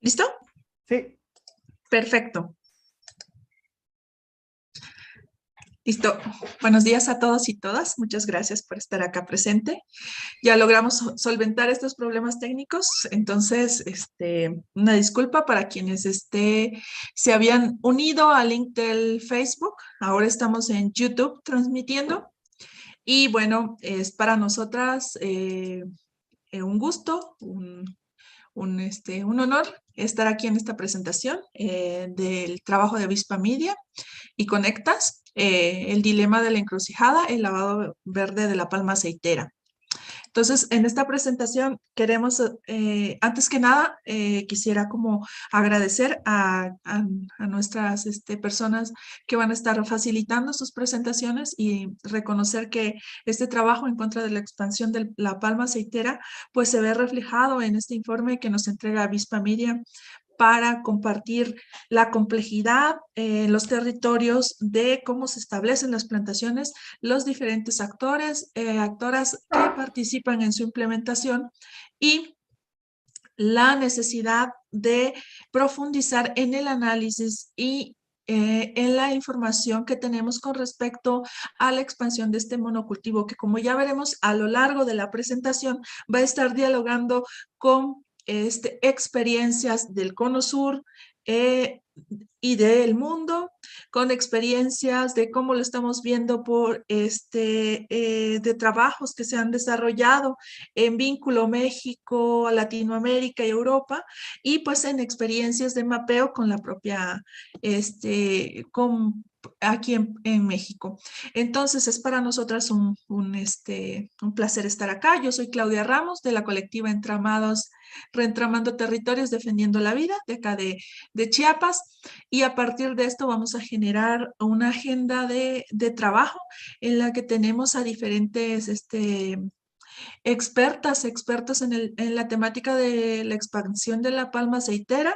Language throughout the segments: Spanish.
¿Listo? Sí. Perfecto. Listo. Buenos días a todos y todas. Muchas gracias por estar acá presente. Ya logramos solventar estos problemas técnicos. Entonces, una disculpa para quienes se habían unido al link del Facebook. Ahora estamos en YouTube transmitiendo. Y bueno, es para nosotras un gusto, un honor estar aquí en esta presentación del trabajo de Avispa Media y Conectas, el dilema de la encrucijada, el lavado verde de la palma aceitera. Entonces, en esta presentación queremos, antes que nada, quisiera como agradecer a nuestras personas que van a estar facilitando sus presentaciones y reconocer que este trabajo en contra de la expansión de la palma aceitera, pues se ve reflejado en este informe que nos entrega Avispa Media para compartir la complejidad en los territorios de cómo se establecen las plantaciones, los diferentes actores, actoras que participan en su implementación y la necesidad de profundizar en el análisis y en la información que tenemos con respecto a la expansión de este monocultivo, que como ya veremos a lo largo de la presentación, va a estar dialogando con experiencias del Cono Sur y del mundo, con experiencias de cómo lo estamos viendo por de trabajos que se han desarrollado en vínculo México, Latinoamérica y Europa, y pues en experiencias de mapeo con la propia, aquí en México. Entonces es para nosotras un placer estar acá. Yo soy Claudia Ramos de la colectiva Reentramando Territorios Defendiendo la Vida, de acá de Chiapas, y a partir de esto vamos a generar una agenda de trabajo en la que tenemos a diferentes expertos en la temática de la expansión de la palma aceitera,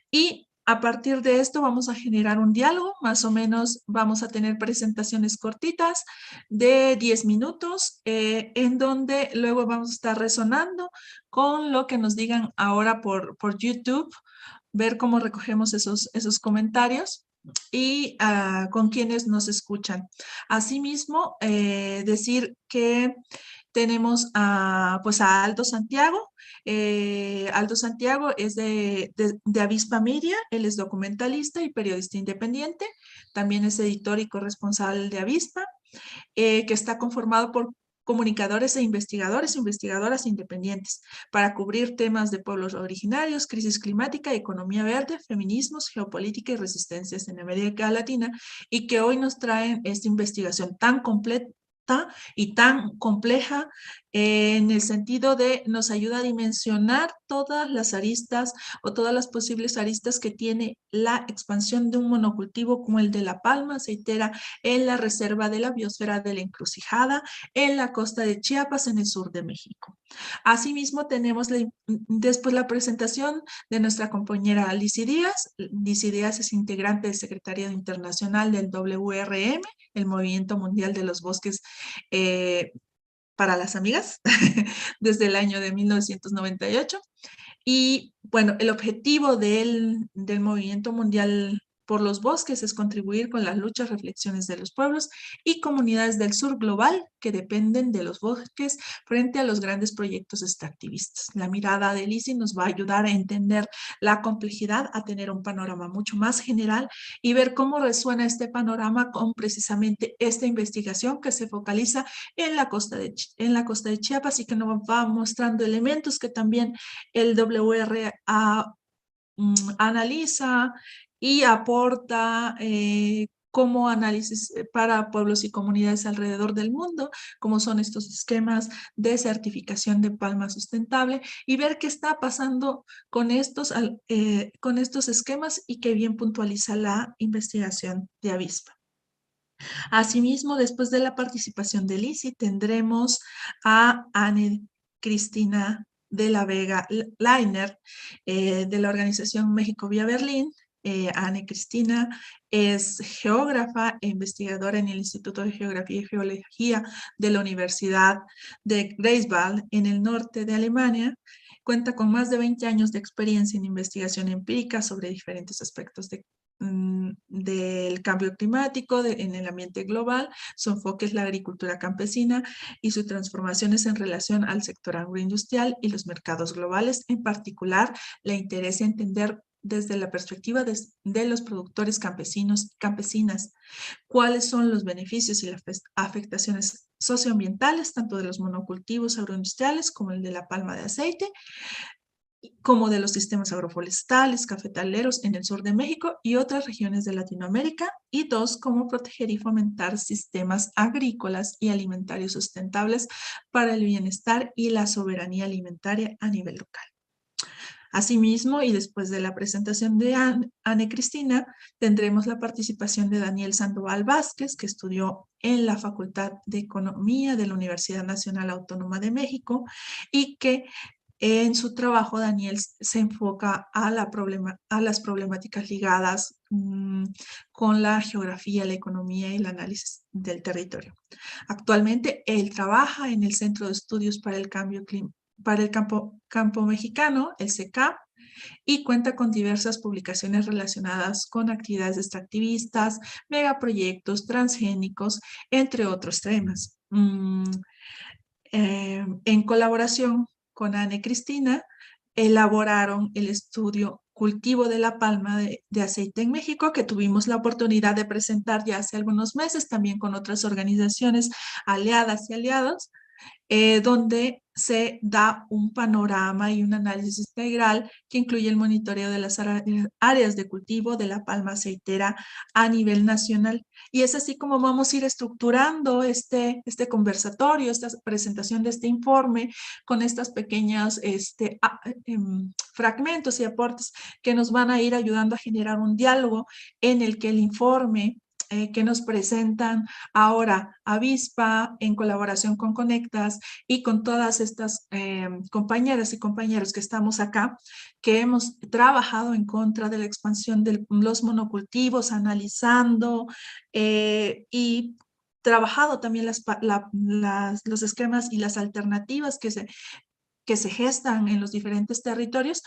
y a partir de esto vamos a generar un diálogo. Más o menos vamos a tener presentaciones cortitas de 10 minutos, en donde luego vamos a estar resonando con lo que nos digan ahora por YouTube, ver cómo recogemos esos comentarios y con quienes nos escuchan. Asimismo, decir que tenemos pues a Aldo Santiago. Aldo Santiago es de Avispa Media, él es documentalista y periodista independiente, también es editor y corresponsal de Avispa, que está conformado por comunicadores e investigadoras independientes para cubrir temas de pueblos originarios, crisis climática, economía verde, feminismos, geopolítica y resistencias en América Latina, y que hoy nos traen esta investigación tan completa y tan compleja, en el sentido de nos ayuda a dimensionar todas las aristas o todas las posibles aristas que tiene la expansión de un monocultivo como el de la palma aceitera en la reserva de la biosfera de la encrucijada en la costa de Chiapas, en el sur de México. Asimismo, tenemos después la presentación de nuestra compañera Lizy Díaz. Lizy Díaz es integrante del Secretariado Internacional del WRM, el Movimiento Mundial de los Bosques para las Amigas, desde el año de 1998. Y bueno, el objetivo del Movimiento Mundial por los Bosques es contribuir con las luchas, reflexiones de los pueblos y comunidades del sur global que dependen de los bosques frente a los grandes proyectos extractivistas. La mirada de Lizy nos va a ayudar a entender la complejidad, a tener un panorama mucho más general y ver cómo resuena este panorama con precisamente esta investigación que se focaliza en la costa de Chiapas y que nos va mostrando elementos que también el WRA analiza y aporta como análisis para pueblos y comunidades alrededor del mundo, como son estos esquemas de certificación de palma sustentable, y ver qué está pasando con estos esquemas y qué bien puntualiza la investigación de Avispa. Asimismo, después de la participación de Lizy, tendremos a Anne Cristina de la Vega Leiner, de la organización México Vía Berlín. Anne Cristina es geógrafa e investigadora en el Instituto de Geografía y Geología de la Universidad de Greifswald en el norte de Alemania, Cuenta con más de 20 años de experiencia en investigación empírica sobre diferentes aspectos del cambio climático en el ambiente global. Su enfoque es la agricultura campesina y sus transformaciones en relación al sector agroindustrial y los mercados globales. En particular, le interesa entender desde la perspectiva de los productores campesinos y campesinas cuáles son los beneficios y las afectaciones socioambientales tanto de los monocultivos agroindustriales como el de la palma de aceite, como de los sistemas agroforestales, cafetaleros en el sur de México y otras regiones de Latinoamérica. Y dos, cómo proteger y fomentar sistemas agrícolas y alimentarios sustentables para el bienestar y la soberanía alimentaria a nivel local. Asimismo, y después de la presentación de Anne Cristina, tendremos la participación de Daniel Sandoval Vázquez, que estudió en la Facultad de Economía de la Universidad Nacional Autónoma de México y que en su trabajo Daniel se enfoca a las problemáticas ligadas con la geografía, la economía y el análisis del territorio. Actualmente él trabaja en el Centro de Estudios para el Cambio para el campo mexicano, el CECAP, y cuenta con diversas publicaciones relacionadas con actividades extractivistas, megaproyectos transgénicos, entre otros temas. En colaboración con Anne Cristina, elaboraron el estudio Cultivo de la Palma de Aceite en México, que tuvimos la oportunidad de presentar ya hace algunos meses, también con otras organizaciones aliadas y aliados, donde se da un panorama y un análisis integral que incluye el monitoreo de las áreas de cultivo de la palma aceitera a nivel nacional. Y es así como vamos a ir estructurando este conversatorio, esta presentación de este informe con estos pequeños fragmentos y aportes que nos van a ir ayudando a generar un diálogo en el que el informe que nos presentan ahora Avispa en colaboración con Conectas y con todas estas compañeras y compañeros que estamos acá, que hemos trabajado en contra de la expansión de los monocultivos, analizando y trabajado también los esquemas y las alternativas que se gestan en los diferentes territorios,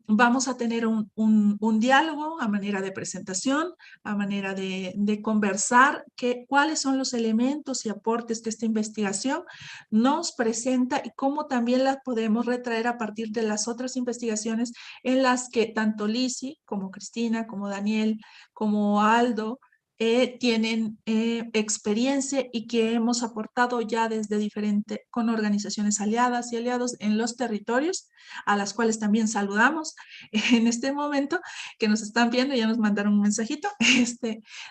vamos a tener un diálogo a manera de presentación, a manera de conversar, cuáles son los elementos y aportes que esta investigación nos presenta y cómo también las podemos retraer a partir de las otras investigaciones en las que tanto Lisi como Cristina, como Daniel, como Aldo, tienen experiencia y que hemos aportado ya desde con organizaciones aliadas y aliados en los territorios, a las cuales también saludamos en este momento, que nos están viendo, ya nos mandaron un mensajito,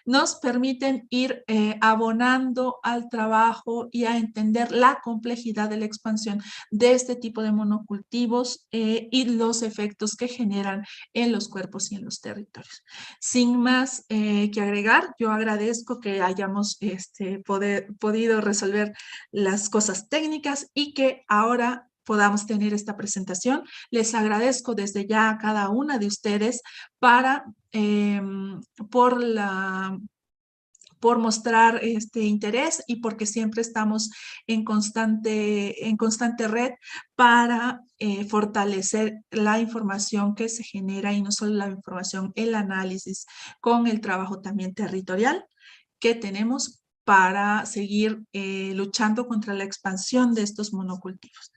nos permiten ir abonando al trabajo y a entender la complejidad de la expansión de este tipo de monocultivos y los efectos que generan en los cuerpos y en los territorios. Sin más que agregar, yo agradezco que hayamos podido resolver las cosas técnicas y que ahora podamos tener esta presentación. Les agradezco desde ya a cada una de ustedes por por mostrar este interés y porque siempre estamos en constante red para fortalecer la información que se genera y no solo la información, el análisis con el trabajo también territorial que tenemos para seguir luchando contra la expansión de estos monocultivos.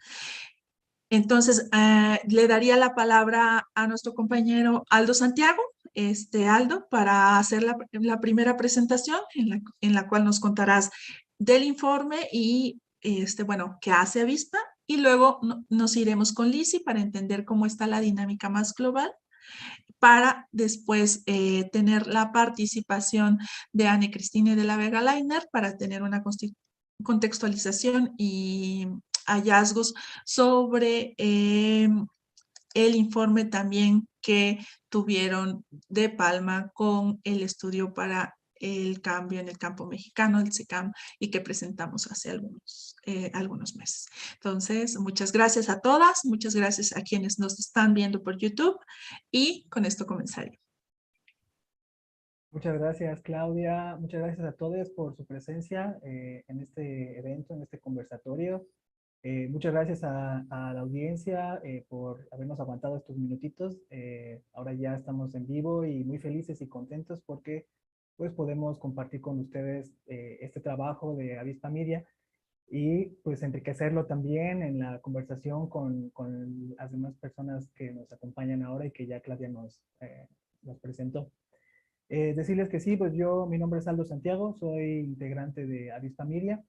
Entonces, le daría la palabra a nuestro compañero Aldo Santiago, Aldo, para hacer la primera presentación en la cual nos contarás del informe y, bueno, qué hace Avispa, y luego nos iremos con Lisi para entender cómo está la dinámica más global, para después tener la participación de Anne Cristina de la Vega Leiner para tener una contextualización y hallazgos sobre el informe también que tuvieron de Palma con el estudio para el cambio en el campo mexicano, el SECAM, y que presentamos hace algunos meses. Entonces, muchas gracias a todas, muchas gracias a quienes nos están viendo por YouTube y con esto comenzaré. Muchas gracias, Claudia. Muchas gracias a todos por su presencia en este evento, en este conversatorio. Muchas gracias a la audiencia por habernos aguantado estos minutitos. Ahora ya estamos en vivo y muy felices y contentos porque pues podemos compartir con ustedes este trabajo de Avispa Media y pues enriquecerlo también en la conversación con las demás personas que nos acompañan ahora y que ya Claudia nos presentó. Decirles que sí, pues mi nombre es Aldo Santiago, soy integrante de Avispa Media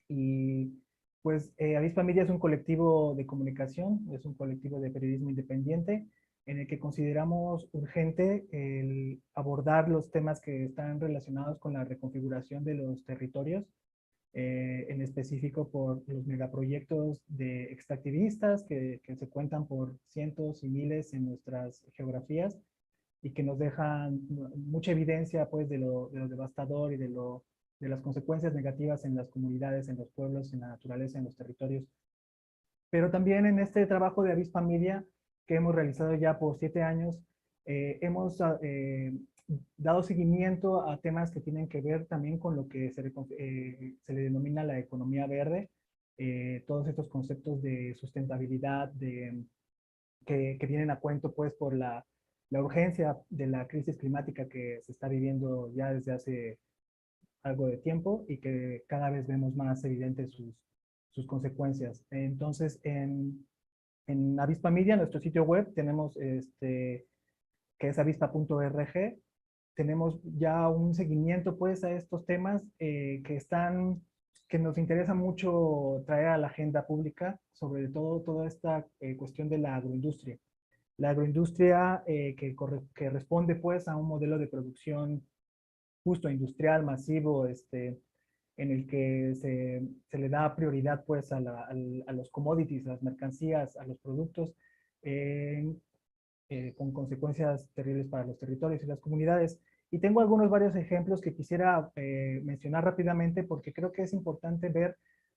y pues Avispa Media es un colectivo de comunicación, es un colectivo de periodismo independiente en el que consideramos urgente el abordar los temas que están relacionados con la reconfiguración de los territorios, en específico por los megaproyectos de extractivistas que se cuentan por cientos y miles en nuestras geografías y que nos dejan mucha evidencia pues de lo devastador y de las consecuencias negativas en las comunidades, en los pueblos, en la naturaleza, en los territorios. Pero también en este trabajo de Avispa Media que hemos realizado ya por 7 años, hemos dado seguimiento a temas que tienen que ver también con lo que se le denomina la economía verde, todos estos conceptos de sustentabilidad, que vienen a cuento pues por la urgencia de la crisis climática que se está viviendo ya desde hace algo de tiempo y que cada vez vemos más evidentes sus consecuencias. Entonces, en Avispa Media, nuestro sitio web, tenemos que es avispa.org, tenemos ya un seguimiento pues a estos temas que nos interesa mucho traer a la agenda pública, sobre todo toda esta cuestión de la agroindustria. La agroindustria que responde pues a un modelo de producción justo industrial, masivo, en el que se le da prioridad pues a los commodities, a las mercancías, a los productos, eh, con consecuencias terribles para los territorios y las comunidades. Y tengo varios ejemplos que quisiera mencionar rápidamente porque creo que es importante ver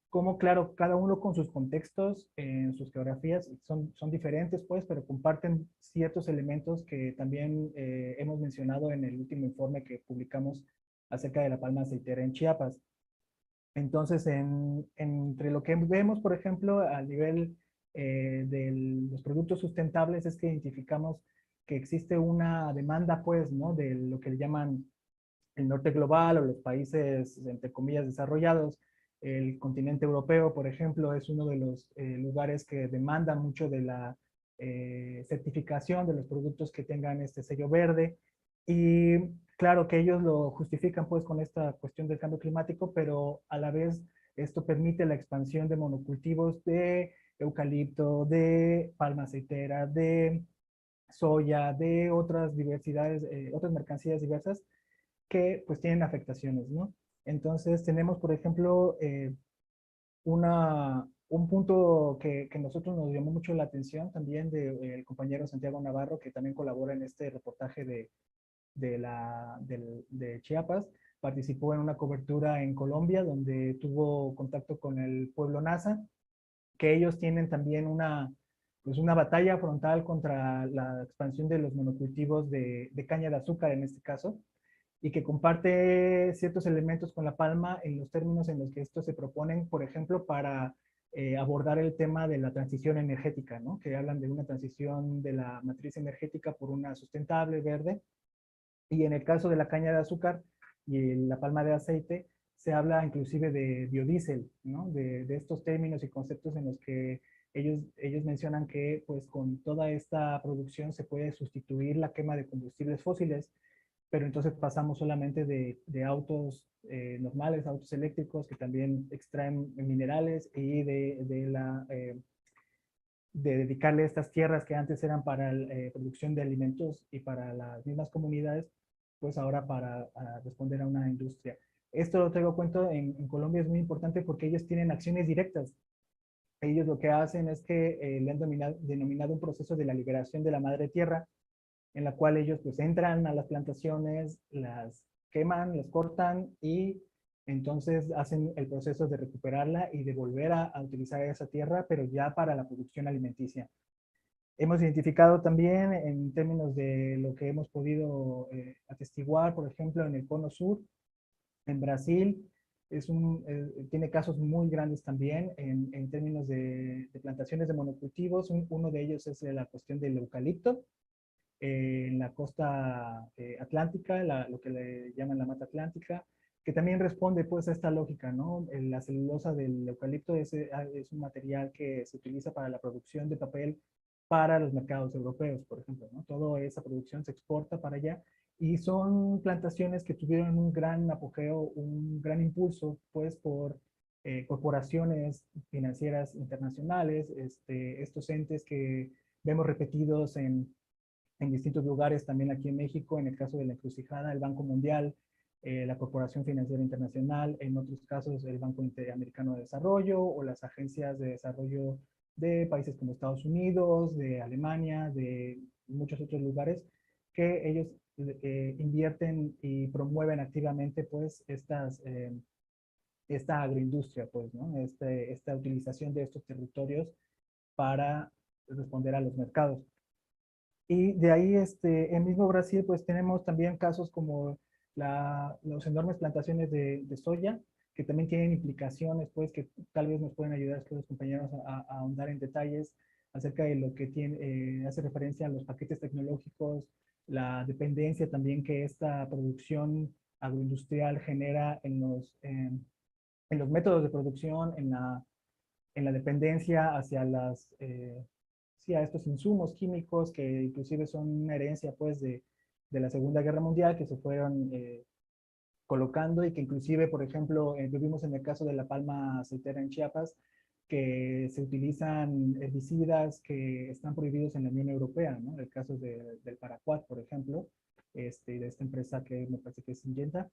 cómo, claro, cada uno con sus contextos, en sus geografías, son diferentes, pues, pero comparten ciertos elementos que también hemos mencionado en el último informe que publicamos acerca de la palma aceitera en Chiapas. Entonces, entre lo que vemos, por ejemplo, a nivel de los productos sustentables, es que identificamos que existe una demanda, pues, ¿no? De lo que le llaman el norte global o los países, entre comillas, desarrollados. El continente europeo, por ejemplo, es uno de los lugares que demanda mucho de la certificación de los productos que tengan este sello verde. Y claro que ellos lo justifican pues con esta cuestión del cambio climático, pero a la vez esto permite la expansión de monocultivos de eucalipto, de palma aceitera, de soya, de otras diversidades, otras mercancías diversas que pues tienen afectaciones, ¿no? Entonces tenemos, por ejemplo, un punto que nosotros nos llamó mucho la atención también del compañero Santiago Navarro, que también colabora en este reportaje de Chiapas. Participó en una cobertura en Colombia donde tuvo contacto con el pueblo Nasa, que ellos tienen también pues una batalla frontal contra la expansión de los monocultivos de caña de azúcar en este caso, y que comparte ciertos elementos con la palma en los términos en los que estos se proponen, por ejemplo, para abordar el tema de la transición energética, ¿no? Que hablan de una transición de la matriz energética por una sustentable, verde, y en el caso de la caña de azúcar y la palma de aceite, se habla inclusive de biodiesel, ¿no? De estos términos y conceptos en los que ellos mencionan que pues con toda esta producción se puede sustituir la quema de combustibles fósiles, pero entonces pasamos solamente de autos normales, autos eléctricos que también extraen minerales y de dedicarle estas tierras que antes eran para la producción de alimentos y para las mismas comunidades, pues ahora para responder a una industria. Esto lo traigo a cuento en Colombia, es muy importante porque ellos tienen acciones directas. Ellos lo que hacen es que le han denominado un proceso de la liberación de la madre tierra, en la cual ellos pues entran a las plantaciones, las queman, las cortan y entonces hacen el proceso de recuperarla y de volver a utilizar esa tierra, pero ya para la producción alimenticia. Hemos identificado también en términos de lo que hemos podido atestiguar, por ejemplo, en el Cono Sur, en Brasil, tiene casos muy grandes también en términos de plantaciones de monocultivos. Uno de ellos es la cuestión del eucalipto en la costa atlántica, lo que le llaman la mata atlántica, que también responde pues a esta lógica, ¿no? La celulosa del eucalipto es un material que se utiliza para la producción de papel para los mercados europeos, por ejemplo, ¿no? Toda esa producción se exporta para allá y son plantaciones que tuvieron un gran apogeo, un gran impulso, pues por corporaciones financieras internacionales, estos entes que vemos repetidos en distintos lugares, también aquí en México, en el caso de la encrucijada, el Banco Mundial, la Corporación Financiera Internacional, en otros casos el Banco Interamericano de Desarrollo o las agencias de desarrollo de países como Estados Unidos, de Alemania, de muchos otros lugares, que ellos invierten y promueven activamente pues esta agroindustria, pues, ¿no? Esta utilización de estos territorios para responder a los mercados. Y de ahí, en mismo Brasil, pues tenemos también casos como los enormes plantaciones de soya, que también tienen implicaciones, pues, que tal vez nos pueden ayudar a los compañeros a ahondar en detalles acerca de lo que hace referencia a los paquetes tecnológicos, la dependencia también que esta producción agroindustrial genera en los métodos de producción, en la dependencia hacia sí, a estos insumos químicos que inclusive son una herencia pues de la Segunda Guerra Mundial que se fueron colocando y que inclusive, por ejemplo, vivimos en el caso de la palma aceitera en Chiapas, que se utilizan herbicidas que están prohibidos en la Unión Europea, ¿no? El caso del Paraquat, por ejemplo, de esta empresa que me parece que es Syngenta,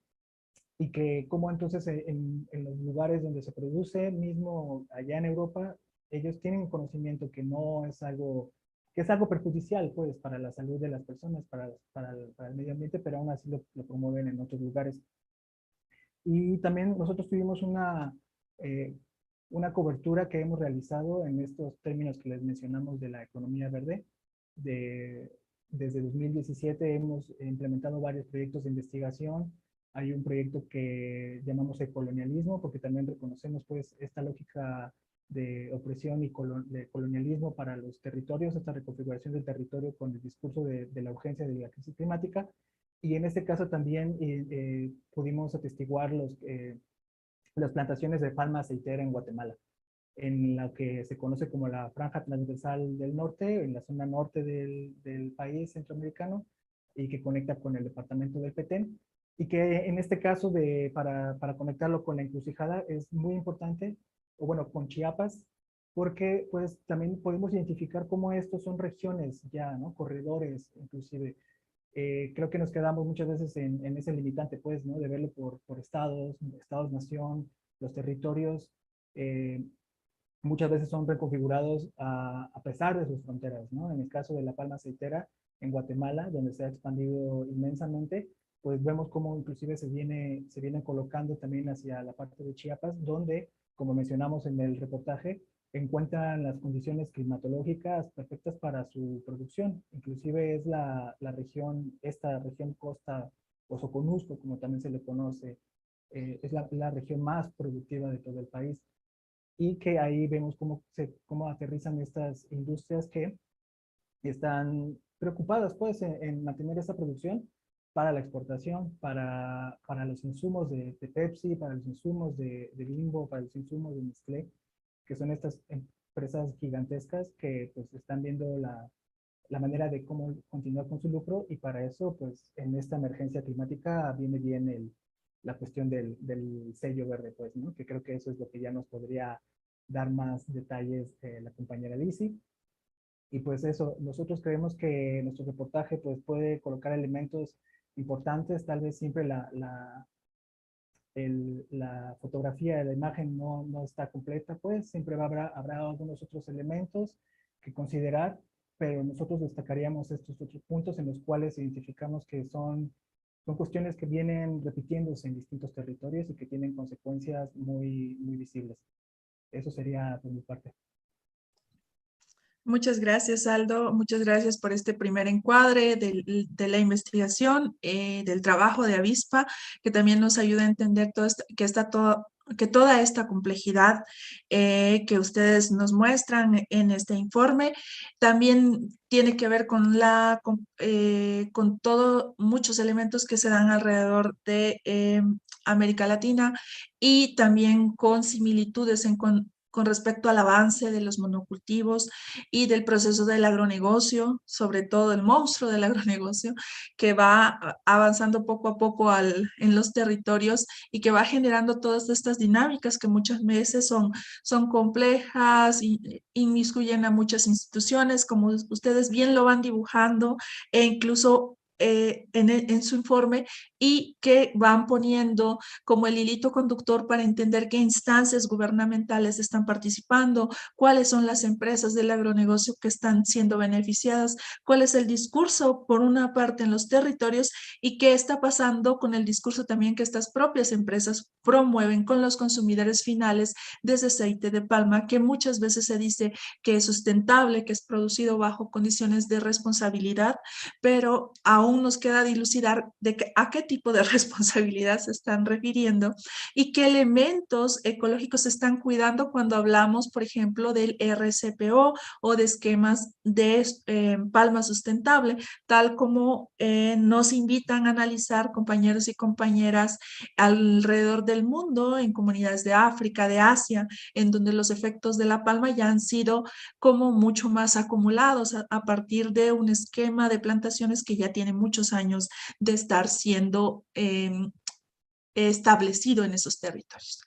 y que como entonces en los lugares donde se produce, mismo allá en Europa, ellos tienen conocimiento que no es algo, que es algo perjudicial pues para la salud de las personas, para el medio ambiente, pero aún así lo promueven en otros lugares. Y también nosotros tuvimos una cobertura que hemos realizado en estos términos que les mencionamos de la economía verde. Desde 2017 hemos implementado varios proyectos de investigación. Hay un proyecto que llamamos ecolonialismo, porque también reconocemos pues esta lógica de opresión y de colonialismo para los territorios, esta reconfiguración del territorio con el discurso de la urgencia de la crisis climática. Y en este caso también pudimos atestiguar las plantaciones de palma aceitera en Guatemala, en la que se conoce como la Franja Transversal del Norte, en la zona norte del país centroamericano, y que conecta con el departamento del Petén, y que en este caso, para conectarlo con la encrucijada, es muy importante, o bueno, con Chiapas, porque pues también podemos identificar cómo estos son regiones ya, ¿no? Corredores, inclusive, creo que nos quedamos muchas veces en ese limitante, pues, ¿no? De verlo por estados-nación, los territorios, eh, muchas veces son reconfigurados a pesar de sus fronteras, ¿no? En el caso de la palma aceitera en Guatemala, donde se ha expandido inmensamente, pues vemos cómo inclusive se viene colocando también hacia la parte de Chiapas, donde, como mencionamos en el reportaje, encuentran las condiciones climatológicas perfectas para su producción. Inclusive es esta región costa o Soconusco, como también se le conoce, es la región más productiva de todo el país y que ahí vemos cómo aterrizan estas industrias que están preocupadas pues en mantener esta producción para la exportación, para los insumos de Pepsi, para los insumos de Bimbo, para los insumos de Nestlé, que son estas empresas gigantescas que pues están viendo la manera de cómo continuar con su lucro y para eso pues en esta emergencia climática viene bien la cuestión del sello verde, pues, ¿no? Que creo que eso es lo que ya nos podría dar más detalles la compañera Lizzy. Y pues eso, nosotros creemos que nuestro reportaje pues puede colocar elementos importantes, tal vez siempre la fotografía de la imagen no está completa, pues siempre habrá algunos otros elementos que considerar, pero nosotros destacaríamos estos otros puntos en los cuales identificamos que son cuestiones que vienen repitiéndose en distintos territorios y que tienen consecuencias muy, muy visibles. Eso sería por mi parte. Muchas gracias, Aldo. Muchas gracias por este primer encuadre de la investigación, del trabajo de Avispa, que también nos ayuda a entender que toda esta complejidad que ustedes nos muestran en este informe también tiene que ver con todo, muchos elementos que se dan alrededor de América Latina y también con similitudes con respecto al avance de los monocultivos y del proceso del agronegocio, sobre todo el monstruo del agronegocio, que va avanzando poco a poco en los territorios y que va generando todas estas dinámicas que muchas veces son complejas y inmiscuyen a muchas instituciones, como ustedes bien lo van dibujando, e incluso en su informe, y que van poniendo como el hilito conductor para entender qué instancias gubernamentales están participando, cuáles son las empresas del agronegocio que están siendo beneficiadas, cuál es el discurso por una parte en los territorios y qué está pasando con el discurso también que estas propias empresas promueven con los consumidores finales de ese aceite de palma, que muchas veces se dice que es sustentable, que es producido bajo condiciones de responsabilidad, pero aún nos queda dilucidar a qué tipo de responsabilidad se están refiriendo y qué elementos ecológicos se están cuidando cuando hablamos, por ejemplo, del RCPO o de esquemas de palma sustentable, tal como nos invitan a analizar compañeros y compañeras alrededor del mundo, en comunidades de África, de Asia, en donde los efectos de la palma ya han sido como mucho más acumulados a partir de un esquema de plantaciones que ya tiene muchos años de estar siendo establecido en esos territorios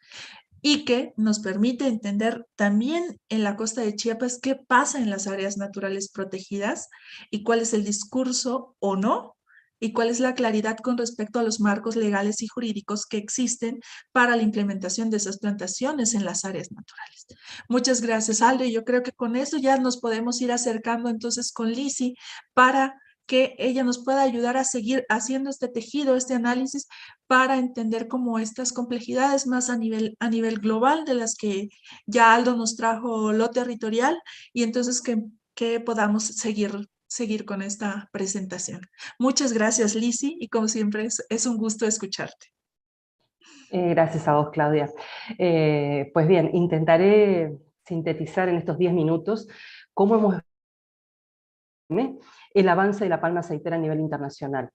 y que nos permite entender también en la costa de Chiapas qué pasa en las áreas naturales protegidas y cuál es el discurso o no, y cuál es la claridad con respecto a los marcos legales y jurídicos que existen para la implementación de esas plantaciones en las áreas naturales. Muchas gracias, Aldo, y yo creo que con eso ya nos podemos ir acercando entonces con Lisi para que ella nos pueda ayudar a seguir haciendo este tejido, este análisis, para entender como estas complejidades más a nivel global de las que ya Aldo nos trajo lo territorial y entonces que podamos seguir con esta presentación. Muchas gracias, Lisi, y como siempre es un gusto escucharte. Gracias a vos, Claudia. Pues bien, intentaré sintetizar en estos 10 minutos cómo hemos el avance de la palma aceitera a nivel internacional.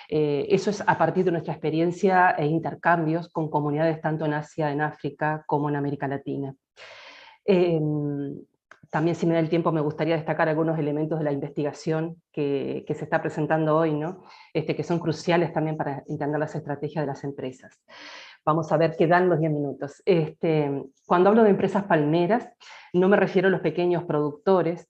Eso es a partir de nuestra experiencia e intercambios con comunidades tanto en Asia, en África, como en América Latina. También, si me da el tiempo, me gustaría destacar algunos elementos de la investigación que se está presentando hoy, ¿no? Que son cruciales también para entender las estrategias de las empresas. Vamos a ver qué dan los 10 minutos. Cuando hablo de empresas palmeras, no me refiero a los pequeños productores,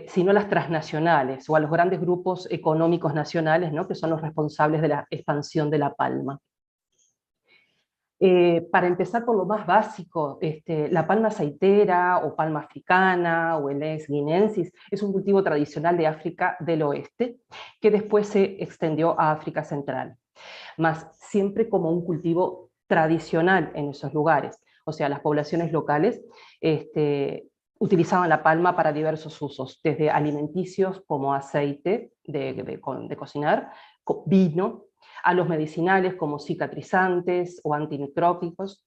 sino a las transnacionales o a los grandes grupos económicos nacionales, ¿no? Que son los responsables de la expansión de la palma. Para empezar por lo más básico, la palma aceitera o palma africana o el Ex guinensis es un cultivo tradicional de África del Oeste que después se extendió a África Central, más siempre como un cultivo tradicional en esos lugares. O sea, las poblaciones locales utilizaban la palma para diversos usos, desde alimenticios como aceite de cocinar, vino, a los medicinales como cicatrizantes o antimicróticos,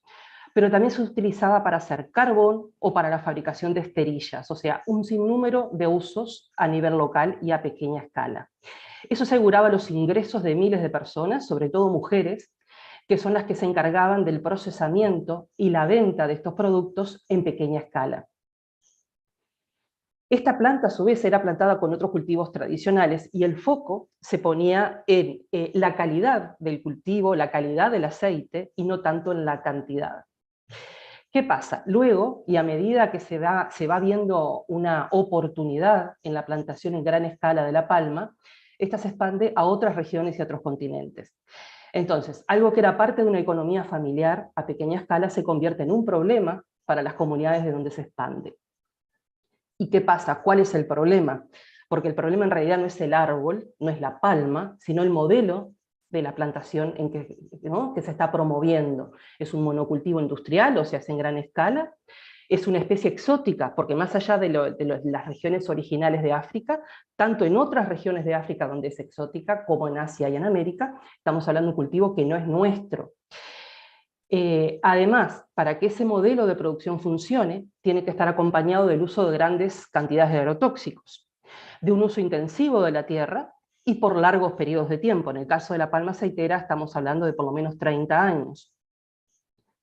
pero también se utilizaba para hacer carbón o para la fabricación de esterillas, o sea, un sinnúmero de usos a nivel local y a pequeña escala. Eso aseguraba los ingresos de miles de personas, sobre todo mujeres, que son las que se encargaban del procesamiento y la venta de estos productos en pequeña escala. Esta planta, a su vez, era plantada con otros cultivos tradicionales y el foco se ponía en la calidad del cultivo, la calidad del aceite, y no tanto en la cantidad. ¿Qué pasa? Luego, y a medida que se va viendo una oportunidad en la plantación en gran escala de la palma, esta se expande a otras regiones y a otros continentes. Entonces, algo que era parte de una economía familiar a pequeña escala se convierte en un problema para las comunidades de donde se expande. ¿Y qué pasa? ¿Cuál es el problema? Porque el problema en realidad no es el árbol, no es la palma, sino el modelo de la plantación ¿no? que se está promoviendo. Es un monocultivo industrial, o sea, se hace en gran escala, Es una especie exótica, porque más allá de las regiones originales de África, tanto en otras regiones de África donde es exótica, como en Asia y en América, estamos hablando de un cultivo que no es nuestro. Además, para que ese modelo de producción funcione, tiene que estar acompañado del uso de grandes cantidades de agrotóxicos, de un uso intensivo de la tierra y por largos periodos de tiempo. En el caso de la palma aceitera estamos hablando de por lo menos 30 años.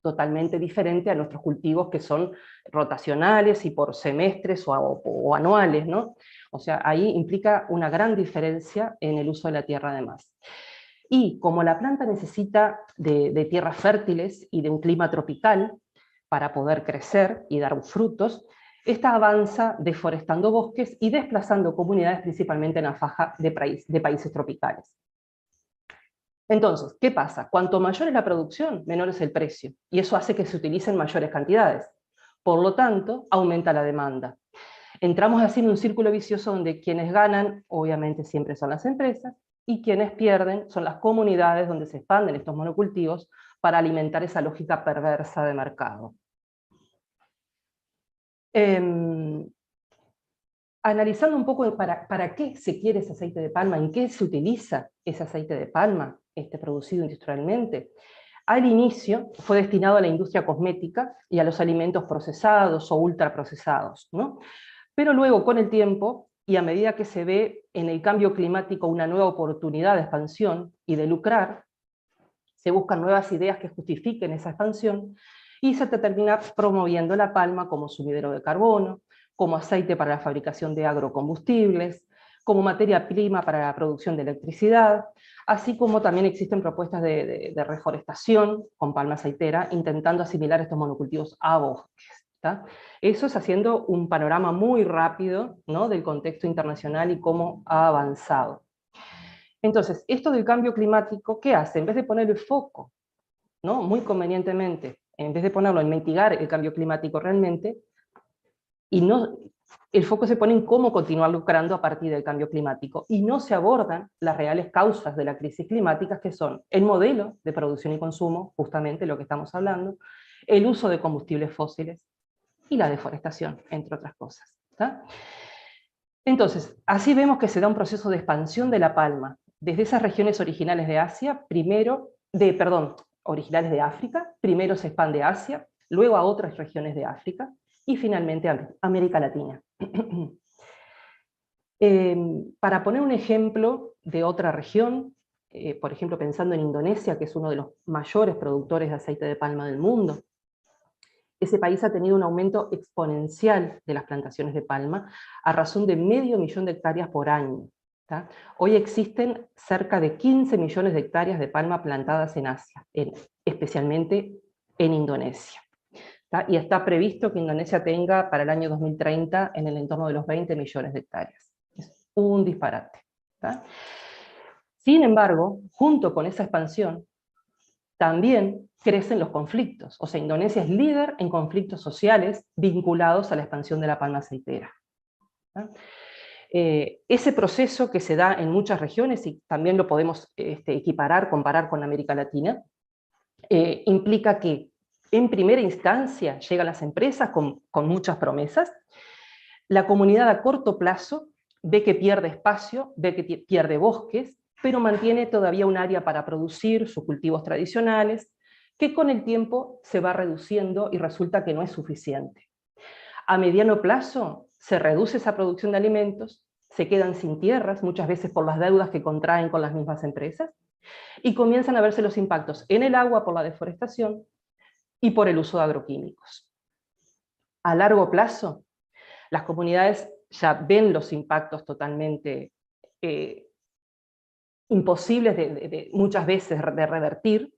Totalmente diferente a nuestros cultivos que son rotacionales y por semestres o anuales, ¿no? O sea, ahí implica una gran diferencia en el uso de la tierra además. Y como la planta necesita de tierras fértiles y de un clima tropical para poder crecer y dar frutos, esta avanza deforestando bosques y desplazando comunidades principalmente en la faja de países tropicales. Entonces, ¿qué pasa? Cuanto mayor es la producción, menor es el precio, y eso hace que se utilicen mayores cantidades. Por lo tanto, aumenta la demanda. Entramos así en un círculo vicioso donde quienes ganan, obviamente siempre son las empresas, y quienes pierden son las comunidades donde se expanden estos monocultivos para alimentar esa lógica perversa de mercado. Analizando un poco para qué se quiere ese aceite de palma, en qué se utiliza ese aceite de palma producido industrialmente. Al inicio fue destinado a la industria cosmética y a los alimentos procesados o ultraprocesados, ¿no? Pero luego, con el tiempo, y a medida que se ve en el cambio climático una nueva oportunidad de expansión y de lucrar, se buscan nuevas ideas que justifiquen esa expansión, y se termina promoviendo la palma como sumidero de carbono, como aceite para la fabricación de agrocombustibles, como materia prima para la producción de electricidad, así como también existen propuestas de reforestación con palma aceitera, intentando asimilar estos monocultivos a bosques. ¿Tá? Eso es haciendo un panorama muy rápido, ¿no?, del contexto internacional y cómo ha avanzado. Entonces, esto del cambio climático, ¿qué hace? En vez de poner el foco, ¿no?, muy convenientemente, en vez de ponerlo en mitigar el cambio climático realmente, el foco se pone en cómo continuar lucrando a partir del cambio climático, y no se abordan las reales causas de la crisis climática, que son el modelo de producción y consumo, justamente lo que estamos hablando, el uso de combustibles fósiles, y la deforestación, entre otras cosas. ¿Tá? Entonces, así vemos que se da un proceso de expansión de la palma, desde esas regiones originales de Asia, originales de África, primero se expande a Asia, luego a otras regiones de África, y finalmente a América Latina. Para poner un ejemplo de otra región, por ejemplo pensando en Indonesia, que es uno de los mayores productores de aceite de palma del mundo, ese país ha tenido un aumento exponencial de las plantaciones de palma a razón de 500.000 de hectáreas por año. ¿Tá? Hoy existen cerca de 15 millones de hectáreas de palma plantadas en Asia, especialmente en Indonesia. ¿Tá? Y está previsto que Indonesia tenga para el año 2030 en el entorno de los 20 millones de hectáreas. Es un disparate. ¿Tá? Sin embargo, junto con esa expansión, también crecen los conflictos. O sea, Indonesia es líder en conflictos sociales vinculados a la expansión de la palma aceitera. ¿Tá? Ese proceso que se da en muchas regiones, y también lo podemos comparar con América Latina, implica que en primera instancia llegan las empresas con muchas promesas, la comunidad a corto plazo ve que pierde espacio, ve que pierde bosques, pero mantiene todavía un área para producir sus cultivos tradicionales, que con el tiempo se va reduciendo y resulta que no es suficiente. A mediano plazo se reduce esa producción de alimentos, se quedan sin tierras, muchas veces por las deudas que contraen con las mismas empresas, y comienzan a verse los impactos en el agua por la deforestación y por el uso de agroquímicos. A largo plazo, las comunidades ya ven los impactos totalmente imposibles muchas veces de revertir,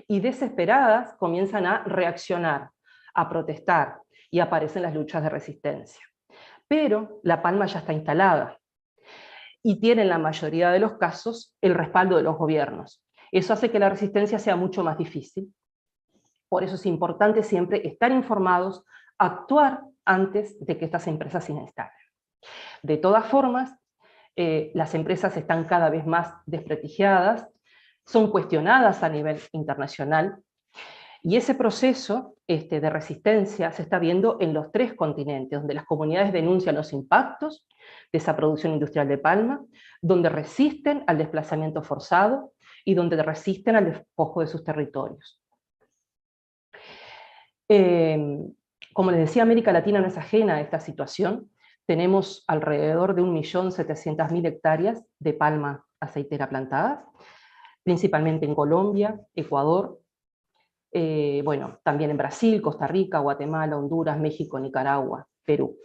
y desesperadas comienzan a reaccionar, a protestar, y aparecen las luchas de resistencia. Pero la palma ya está instalada, y tiene en la mayoría de los casos el respaldo de los gobiernos. Eso hace que la resistencia sea mucho más difícil. Por eso es importante siempre estar informados, actuar antes de que estas empresas se instalen. De todas formas, las empresas están cada vez más desprestigiadas, son cuestionadas a nivel internacional, Y ese proceso de resistencia se está viendo en los 3 continentes, donde las comunidades denuncian los impactos de esa producción industrial de palma, donde resisten al desplazamiento forzado y donde resisten al despojo de sus territorios. Como les decía, América Latina no es ajena a esta situación. Tenemos alrededor de 1.700.000 hectáreas de palma aceitera plantadas, principalmente en Colombia, Ecuador, bueno, también en Brasil, Costa Rica, Guatemala, Honduras, México, Nicaragua, Perú.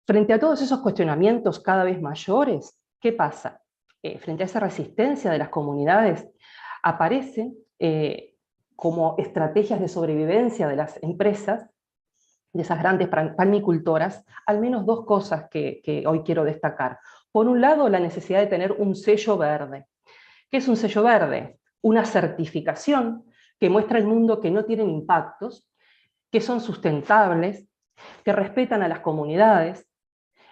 Frente a todos esos cuestionamientos cada vez mayores, ¿qué pasa? Frente a esa resistencia de las comunidades, aparecen como estrategias de sobrevivencia de las empresas, de esas grandes palmicultoras, al menos 2 cosas que hoy quiero destacar. Por un lado, la necesidad de tener un sello verde. ¿Qué es un sello verde? Una certificación que muestra al mundo que no tienen impactos, que son sustentables, que respetan a las comunidades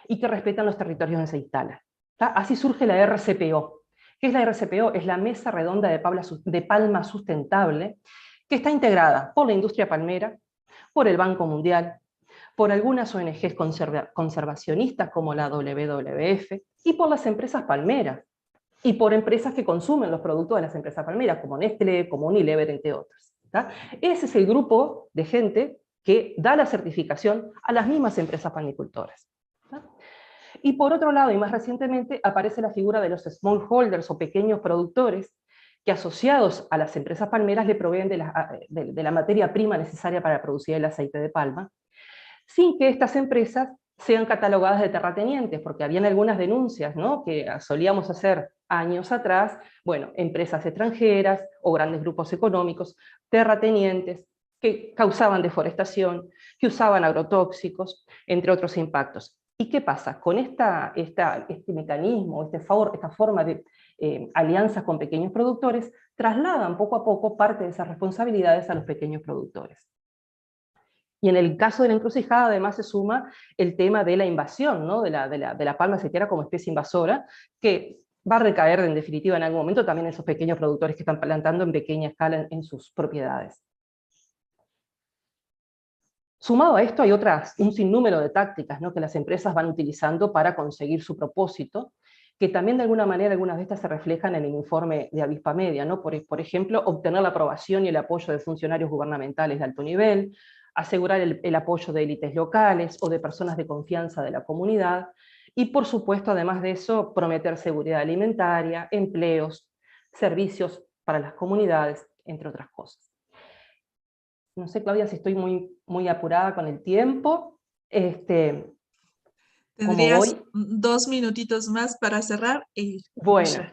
y que respetan los territorios donde se instalan. Así surge la RCPO. ¿Qué es la RCPO? Es la Mesa Redonda de Palma Sustentable, que está integrada por la industria palmera, por el Banco Mundial, por algunas ONGs conservacionistas como la WWF, y por las empresas palmeras, y por empresas que consumen los productos de las empresas palmeras, como Nestlé, como Unilever, entre otras. Ese es el grupo de gente que da la certificación a las mismas empresas palmicultoras. Y por otro lado, y más recientemente, aparece la figura de los smallholders o pequeños productores, que asociados a las empresas palmeras le proveen de la materia prima necesaria para producir el aceite de palma, sin que estas empresas sean catalogadas de terratenientes, porque habían algunas denuncias, ¿no?, que solíamos hacer años atrás, bueno, empresas extranjeras o grandes grupos económicos, terratenientes, que causaban deforestación, que usaban agrotóxicos, entre otros impactos. ¿Y qué pasa? Con este mecanismo, esta forma de alianzas con pequeños productores, trasladan poco a poco parte de esas responsabilidades a los pequeños productores. Y en el caso de la encrucijada, además, se suma el tema de la invasión, ¿no?, de la palma aceitera como especie invasora, que va a recaer, en definitiva, en algún momento también en esos pequeños productores que están plantando en pequeña escala en sus propiedades. Sumado a esto hay un sinnúmero de tácticas, ¿no?, que las empresas van utilizando para conseguir su propósito, que también de alguna manera algunas de estas se reflejan en el informe de Avispa Media, ¿no? Por ejemplo, obtener la aprobación y el apoyo de funcionarios gubernamentales de alto nivel, asegurar el apoyo de élites locales o de personas de confianza de la comunidad, y por supuesto, además de eso, prometer seguridad alimentaria, empleos, servicios para las comunidades, entre otras cosas. No sé, Claudia, si estoy muy apurada con el tiempo. Tendrías 2 minutitos más para cerrar. Bueno,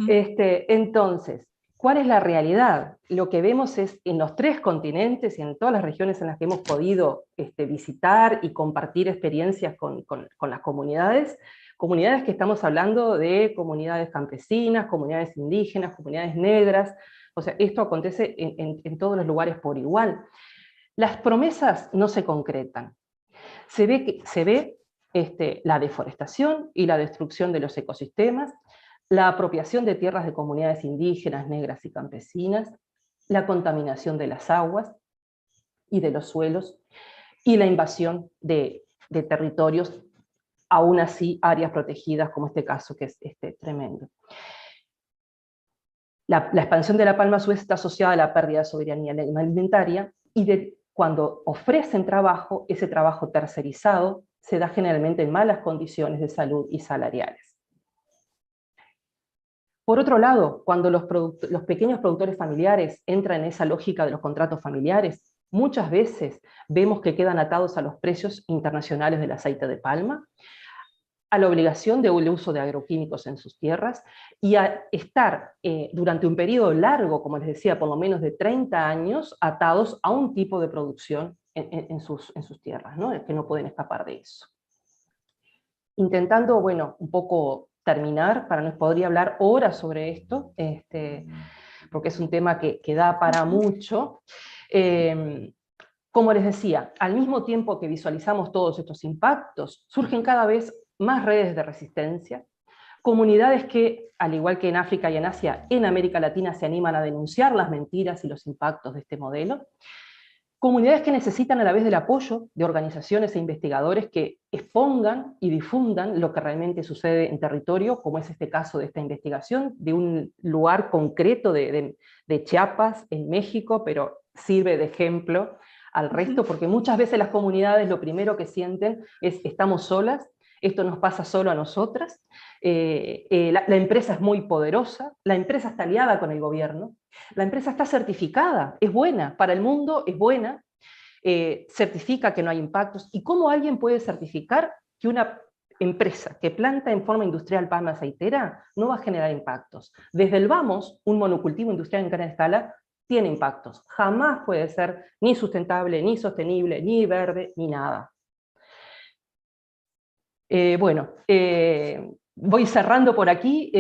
entonces, ¿cuál es la realidad? Lo que vemos es en los 3 continentes y en todas las regiones en las que hemos podido visitar y compartir experiencias con las comunidades que estamos hablando de comunidades campesinas, comunidades indígenas, comunidades negras. O sea, esto acontece en todos los lugares por igual. Las promesas no se concretan. Se ve la deforestación y la destrucción de los ecosistemas, la apropiación de tierras de comunidades indígenas, negras y campesinas, la contaminación de las aguas y de los suelos, y la invasión de territorios, aún así áreas protegidas, como este caso que es tremendo. La expansión de la palma a su vez está asociada a la pérdida de soberanía alimentaria, y cuando ofrecen trabajo, ese trabajo tercerizado se da generalmente en malas condiciones de salud y salariales. Por otro lado, cuando los pequeños productores familiares entran en esa lógica de los contratos familiares, muchas veces vemos que quedan atados a los precios internacionales del aceite de palma, a la obligación del uso de agroquímicos en sus tierras, y a estar durante un periodo largo, como les decía, por lo menos de 30 años, atados a un tipo de producción en sus tierras, ¿no?, es que no pueden escapar de eso. Intentando, bueno, un poco terminar, podría hablar horas sobre esto, porque es un tema que da para mucho. Como les decía, al mismo tiempo que visualizamos todos estos impactos, surgen cada vez más redes de resistencia, comunidades que, al igual que en África y en Asia, en América Latina se animan a denunciar las mentiras y los impactos de este modelo, comunidades que necesitan a la vez del apoyo de organizaciones e investigadores que expongan y difundan lo que realmente sucede en territorio, como es este caso de esta investigación, de un lugar concreto de Chiapas, en México, pero sirve de ejemplo al resto, porque muchas veces las comunidades lo primero que sienten es estamos solas, esto nos pasa solo a nosotras, la empresa es muy poderosa, la empresa está aliada con el gobierno, la empresa está certificada, es buena, para el mundo es buena, certifica que no hay impactos. ¿Y cómo alguien puede certificar que una empresa que planta en forma industrial palma aceitera no va a generar impactos? Desde el vamos, un monocultivo industrial en gran escala tiene impactos. Jamás puede ser ni sustentable, ni sostenible, ni verde, ni nada. Voy cerrando por aquí,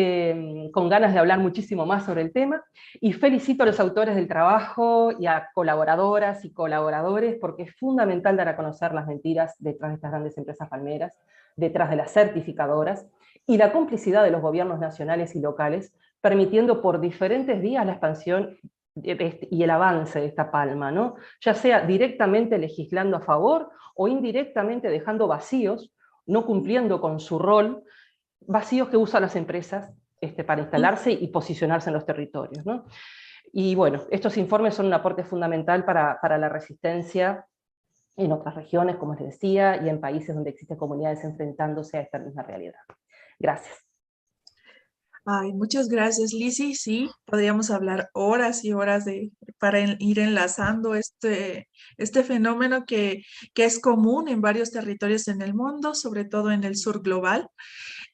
con ganas de hablar muchísimo más sobre el tema, y felicito a los autores del trabajo y a colaboradoras y colaboradores, porque es fundamental dar a conocer las mentiras detrás de estas grandes empresas palmeras, detrás de las certificadoras, y la complicidad de los gobiernos nacionales y locales, permitiendo por diferentes vías la expansión y el avance de esta palma, ¿no? Ya sea directamente legislando a favor o indirectamente dejando vacíos, no cumpliendo con su rol, vacíos que usan las empresas para instalarse y posicionarse en los territorios, ¿no? Y bueno, estos informes son un aporte fundamental para la resistencia en otras regiones, como les decía, y en países donde existen comunidades enfrentándose a esta misma realidad. Gracias. Ay, muchas gracias, Lizzy. Sí, podríamos hablar horas y horas para ir enlazando este fenómeno que es común en varios territorios en el mundo, sobre todo en el sur global,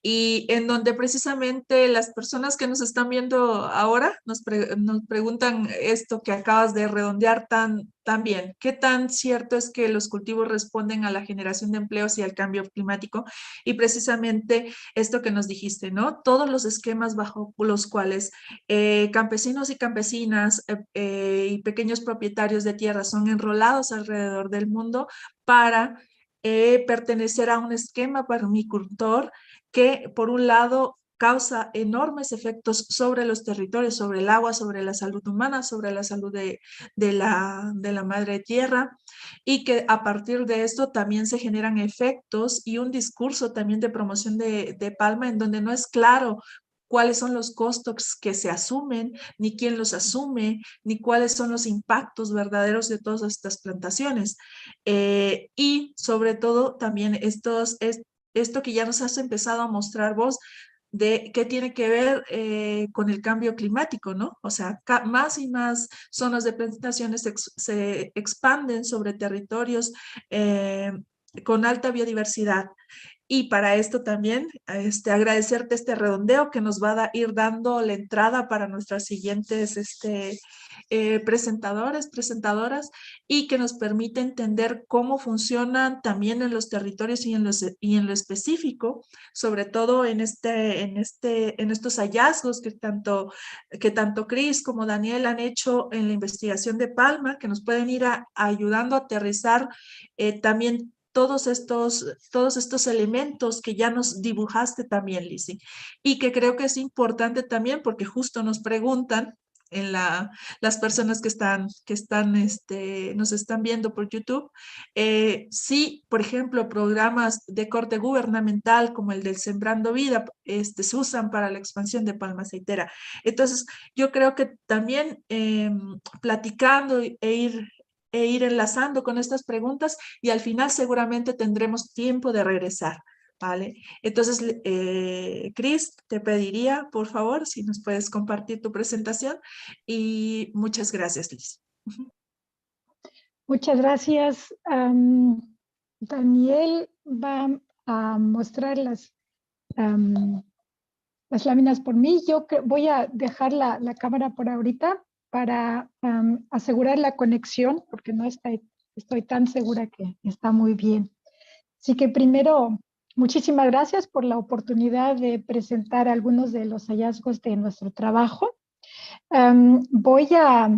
y en donde precisamente las personas que nos están viendo ahora nos preguntan esto que acabas de redondear tan bien. ¿Qué tan cierto es que los cultivos responden a la generación de empleos y al cambio climático? Y precisamente esto que nos dijiste, ¿no? Todos los esquemas bajo los cuales campesinos y campesinas y pequeños propietarios de tierra son enrolados alrededor del mundo para pertenecer a un esquema permacultor que, por un lado, causa enormes efectos sobre los territorios, sobre el agua, sobre la salud humana, sobre la salud de la madre tierra, y que a partir de esto también se generan efectos y un discurso también de promoción de palma en donde no es claro cuáles son los costos que se asumen, ni quién los asume, ni cuáles son los impactos verdaderos de todas estas plantaciones. Y sobre todo también esto que ya nos has empezado a mostrar vos, de qué tiene que ver con el cambio climático, ¿no? O sea, más y más zonas de plantaciones se expanden sobre territorios con alta biodiversidad. Y para esto también agradecerte este redondeo que nos va a ir dando la entrada para nuestras siguientes presentadoras, y que nos permite entender cómo funcionan también en los territorios y en lo específico, sobre todo en estos hallazgos que tanto Cris como Daniel han hecho en la investigación de Palma, que nos pueden ir ayudando a aterrizar también todos estos elementos que ya nos dibujaste también, Lizzy, y que creo que es importante también porque justo nos preguntan las personas nos están viendo por YouTube, si, por ejemplo, programas de corte gubernamental como el del Sembrando Vida se usan para la expansión de palma aceitera. Entonces, yo creo que también platicando e ir enlazando con estas preguntas, y al final seguramente tendremos tiempo de regresar, ¿vale? Entonces, Cris, te pediría, por favor, si nos puedes compartir tu presentación, y muchas gracias, Liz. Muchas gracias. Daniel va a mostrar las láminas por mí. Yo voy a dejar la cámara por ahorita para asegurar la conexión, porque no estoy tan segura que está muy bien. Así que primero, muchísimas gracias por la oportunidad de presentar algunos de los hallazgos de nuestro trabajo. Voy a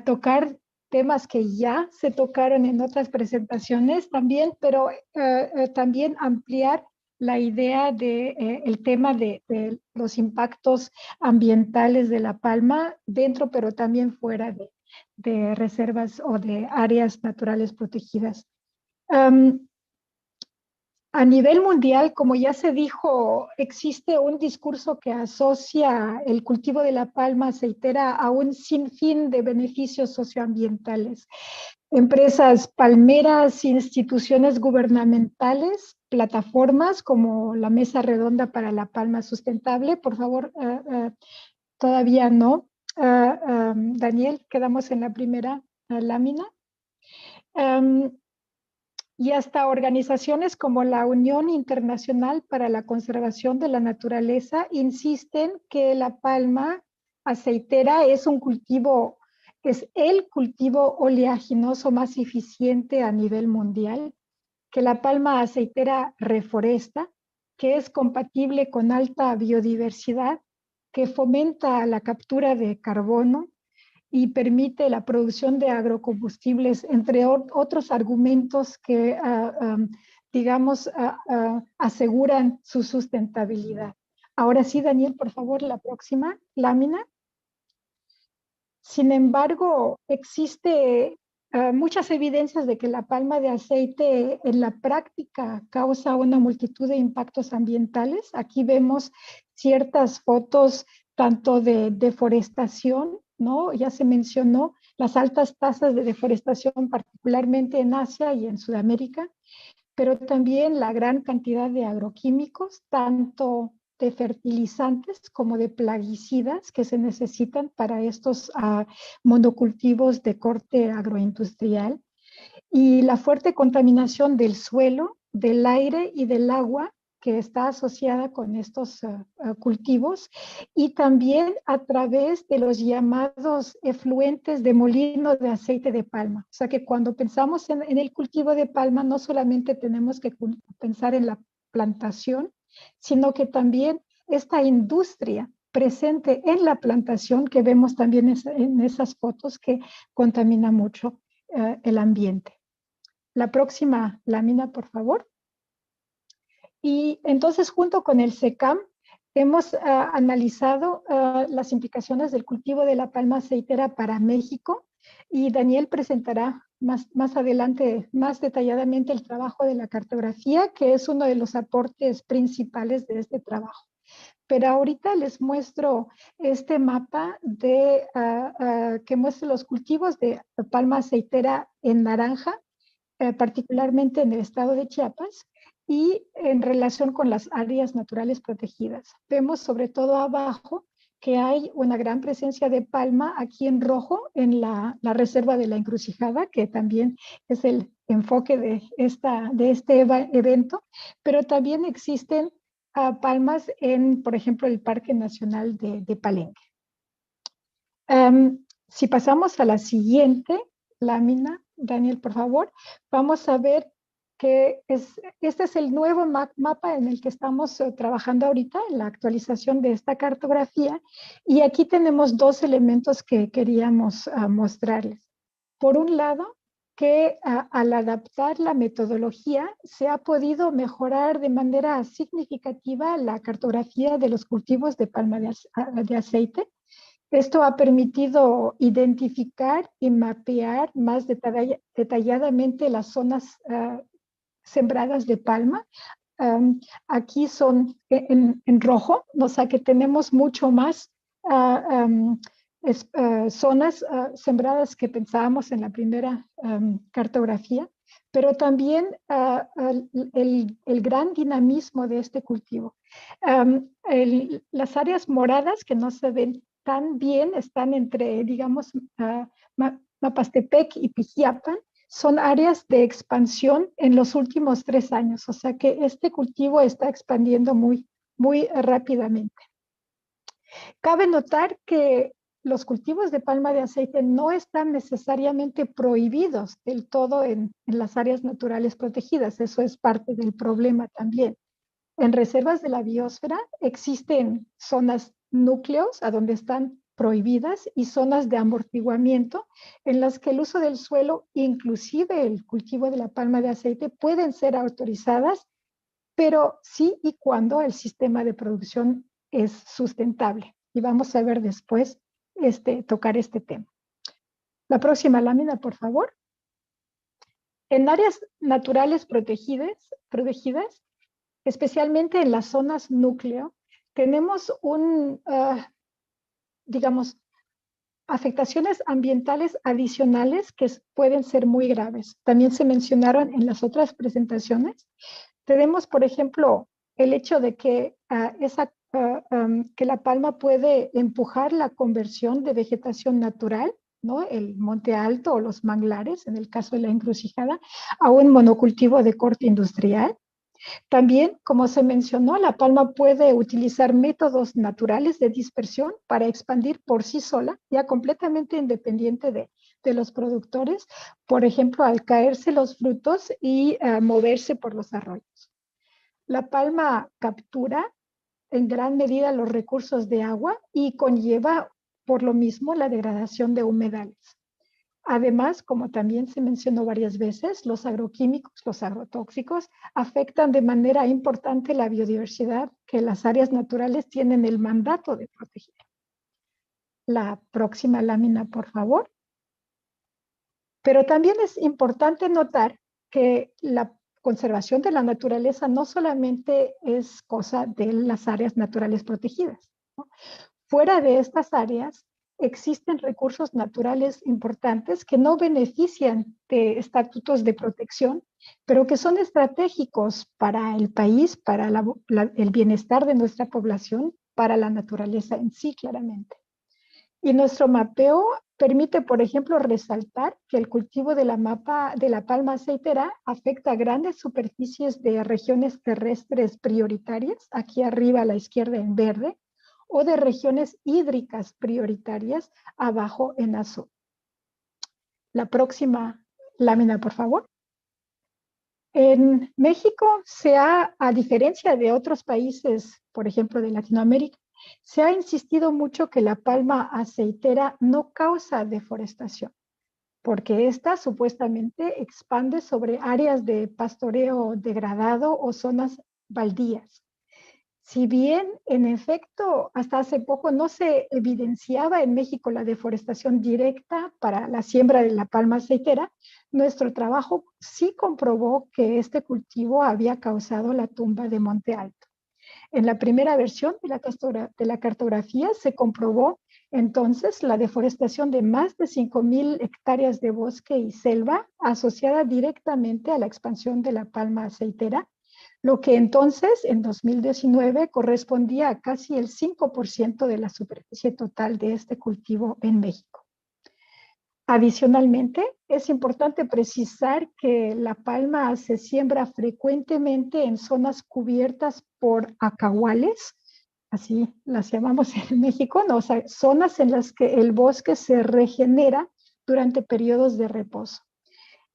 tocar temas que ya se tocaron en otras presentaciones también, pero también ampliar la idea de el tema de los impactos ambientales de la palma dentro, pero también fuera de reservas o de áreas naturales protegidas. A nivel mundial, como ya se dijo, existe un discurso que asocia el cultivo de la palma aceitera a un sinfín de beneficios socioambientales. Empresas palmeras, instituciones gubernamentales, plataformas como la Mesa Redonda para la Palma Sustentable. Por favor, todavía no. Daniel, quedamos en la primera lámina. Y hasta organizaciones como la Unión Internacional para la Conservación de la Naturaleza insisten que la palma aceitera es el cultivo oleaginoso más eficiente a nivel mundial, que la palma aceitera reforesta, que es compatible con alta biodiversidad, que fomenta la captura de carbono y permite la producción de agrocombustibles, entre otros argumentos que, digamos, aseguran su sustentabilidad. Ahora sí, Daniel, por favor, la próxima lámina. Sin embargo, existe muchas evidencias de que la palma de aceite en la práctica causa una multitud de impactos ambientales. Aquí vemos ciertas fotos tanto de deforestación, ¿no? Ya se mencionó las altas tasas de deforestación, particularmente en Asia y en Sudamérica, pero también la gran cantidad de agroquímicos, tanto de fertilizantes como de plaguicidas que se necesitan para estos monocultivos de corte agroindustrial, y la fuerte contaminación del suelo, del aire y del agua que está asociada con estos cultivos, y también a través de los llamados efluentes de molino de aceite de palma. O sea que cuando pensamos en el cultivo de palma, no solamente tenemos que pensar en la plantación, sino que también esta industria presente en la plantación, que vemos también en esas fotos, que contamina mucho el ambiente. La próxima lámina, por favor. Y entonces, junto con el SECAM, hemos analizado las implicaciones del cultivo de la palma aceitera para México, y Daniel presentará más adelante, más detalladamente, el trabajo de la cartografía, que es uno de los aportes principales de este trabajo. Pero ahorita les muestro este mapa que muestra los cultivos de palma aceitera en naranja, particularmente en el estado de Chiapas, y en relación con las áreas naturales protegidas. Vemos sobre todo abajo que hay una gran presencia de palma aquí en rojo en la reserva de la Encrucijada, que también es el enfoque de este evento, pero también existen palmas en, por ejemplo, el Parque Nacional de Palenque. Si pasamos a la siguiente lámina, Daniel, por favor, vamos a ver que este es el nuevo mapa en el que estamos trabajando ahorita, en la actualización de esta cartografía, y aquí tenemos dos elementos que queríamos mostrarles. Por un lado, que al adaptar la metodología se ha podido mejorar de manera significativa la cartografía de los cultivos de palma de aceite. Esto ha permitido identificar y mapear más detalladamente las zonas sembradas de palma. Aquí son en rojo, o sea que tenemos mucho más zonas sembradas que pensábamos en la primera cartografía, pero también el gran dinamismo de este cultivo. Las áreas moradas que no se ven tan bien están entre, digamos, Mapastepec y Pijiapan. Son áreas de expansión en los últimos 3 años, o sea que este cultivo está expandiendo muy rápidamente. Cabe notar que los cultivos de palma de aceite no están necesariamente prohibidos del todo en las áreas naturales protegidas. Eso es parte del problema también. En reservas de la biosfera existen zonas núcleos a donde están prohibidas y zonas de amortiguamiento en las que el uso del suelo, inclusive el cultivo de la palma de aceite, pueden ser autorizadas pero sí y cuando el sistema de producción es sustentable. Y vamos a ver después tocar este tema. La próxima lámina, por favor. En áreas naturales protegidas, especialmente en las zonas núcleo, tenemos digamos, afectaciones ambientales adicionales que pueden ser muy graves. También se mencionaron en las otras presentaciones. Tenemos, por ejemplo, el hecho de que, que la palma puede empujar la conversión de vegetación natural, ¿no? El monte alto o los manglares, en el caso de la encrucijada, a un monocultivo de corte industrial. También, como se mencionó, la palma puede utilizar métodos naturales de dispersión para expandir por sí sola, ya completamente independiente de los productores, por ejemplo, al caerse los frutos y moverse por los arroyos. La palma captura en gran medida los recursos de agua y conlleva por lo mismo la degradación de humedales. Además, como también se mencionó varias veces, los agroquímicos, los agrotóxicos, afectan de manera importante la biodiversidad que las áreas naturales tienen el mandato de proteger. La próxima lámina, por favor. Pero también es importante notar que la conservación de la naturaleza no solamente es cosa de las áreas naturales protegidas, ¿no? Fuera de estas áreas existen recursos naturales importantes que no benefician de estatutos de protección, pero que son estratégicos para el país, para el bienestar de nuestra población, para la naturaleza en sí, claramente. Y nuestro mapeo permite, por ejemplo, resaltar que el cultivo de la palma aceitera afecta a grandes superficies de regiones terrestres prioritarias, aquí arriba a la izquierda en verde, o de regiones hídricas prioritarias abajo en azul. La próxima lámina, por favor. En México a diferencia de otros países, por ejemplo, de Latinoamérica, se ha insistido mucho que la palma aceitera no causa deforestación, porque esta supuestamente expande sobre áreas de pastoreo degradado o zonas baldías. Si bien, en efecto, hasta hace poco no se evidenciaba en México la deforestación directa para la siembra de la palma aceitera, nuestro trabajo sí comprobó que este cultivo había causado la tumba de Monte Alto. En la primera versión de la cartografía se comprobó entonces la deforestación de más de 5,000 hectáreas de bosque y selva asociada directamente a la expansión de la palma aceitera, lo que entonces, en 2019, correspondía a casi el 5% de la superficie total de este cultivo en México. Adicionalmente, es importante precisar que la palma se siembra frecuentemente en zonas cubiertas por acahuales, así las llamamos en México, ¿no? O sea, zonas en las que el bosque se regenera durante periodos de reposo.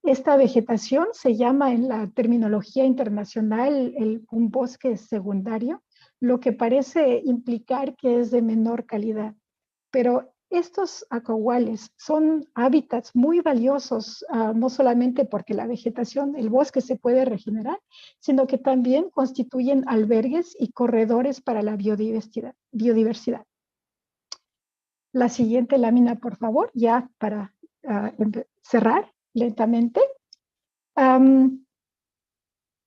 Esta vegetación se llama en la terminología internacional un bosque secundario, lo que parece implicar que es de menor calidad. Pero estos acahuales son hábitats muy valiosos, no solamente porque la vegetación, el bosque se puede regenerar, sino que también constituyen albergues y corredores para la biodiversidad. La siguiente lámina, por favor, ya para cerrar lentamente.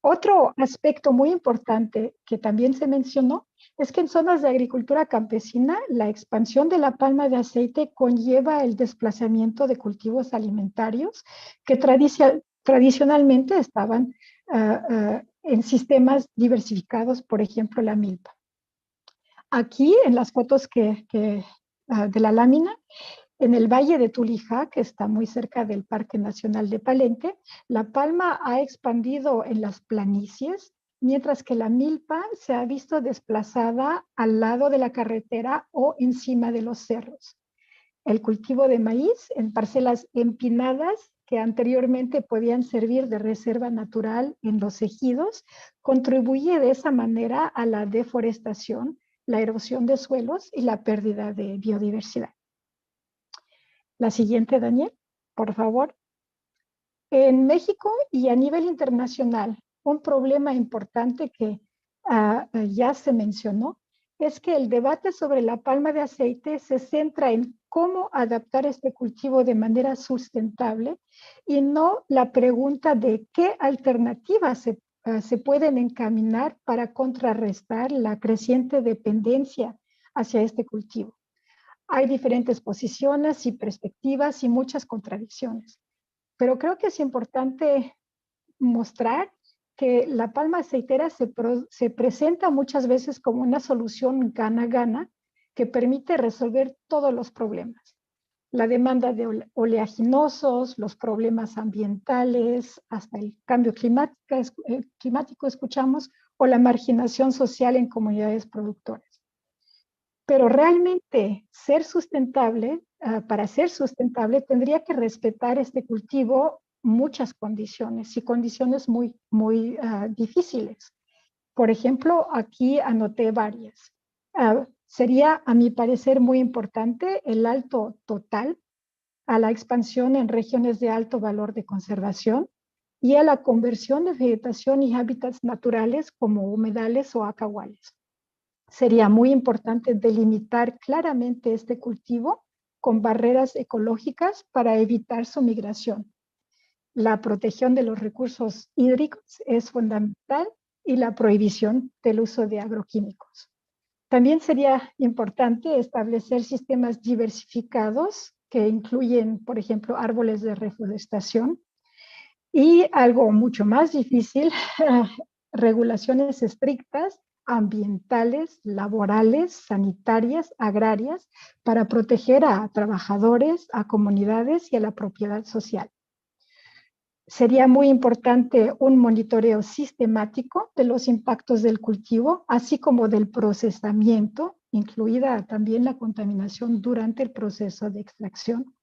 Otro aspecto muy importante que también se mencionó es que en zonas de agricultura campesina la expansión de la palma de aceite conlleva el desplazamiento de cultivos alimentarios que tradicionalmente estaban en sistemas diversificados, por ejemplo la milpa. Aquí en las fotos de la lámina, en el Valle de Tulijá, que está muy cerca del Parque Nacional de Palenque, la palma ha expandido en las planicies, mientras que la milpa se ha visto desplazada al lado de la carretera o encima de los cerros. El cultivo de maíz en parcelas empinadas, que anteriormente podían servir de reserva natural en los ejidos, contribuye de esa manera a la deforestación, la erosión de suelos y la pérdida de biodiversidad. La siguiente, Daniel, por favor. En México y a nivel internacional, un problema importante que ya se mencionó, es que el debate sobre la palma de aceite se centra en cómo adaptar este cultivo de manera sustentable y no la pregunta de qué alternativas se pueden encaminar para contrarrestar la creciente dependencia hacia este cultivo. Hay diferentes posiciones y perspectivas y muchas contradicciones, pero creo que es importante mostrar que la palma aceitera se presenta muchas veces como una solución gana-gana que permite resolver todos los problemas. La demanda de oleaginosos, los problemas ambientales, hasta el cambio climático escuchamos, o la marginación social en comunidades productoras. Pero realmente ser sustentable, para ser sustentable, tendría que respetar este cultivo muchas condiciones y condiciones muy difíciles. Por ejemplo, aquí anoté varias. Sería, a mi parecer, muy importante el alto total a la expansión en regiones de alto valor de conservación y a la conversión de vegetación y hábitats naturales como humedales o acahuales. Sería muy importante delimitar claramente este cultivo con barreras ecológicas para evitar su migración. La protección de los recursos hídricos es fundamental y la prohibición del uso de agroquímicos. También sería importante establecer sistemas diversificados que incluyen, por ejemplo, árboles de reforestación y algo mucho más difícil, regulaciones estrictas ambientales, laborales, sanitarias, agrarias, para proteger a trabajadores, a comunidades y a la propiedad social. Sería muy importante un monitoreo sistemático de los impactos del cultivo, así como del procesamiento, incluida también la contaminación durante el proceso de extracción.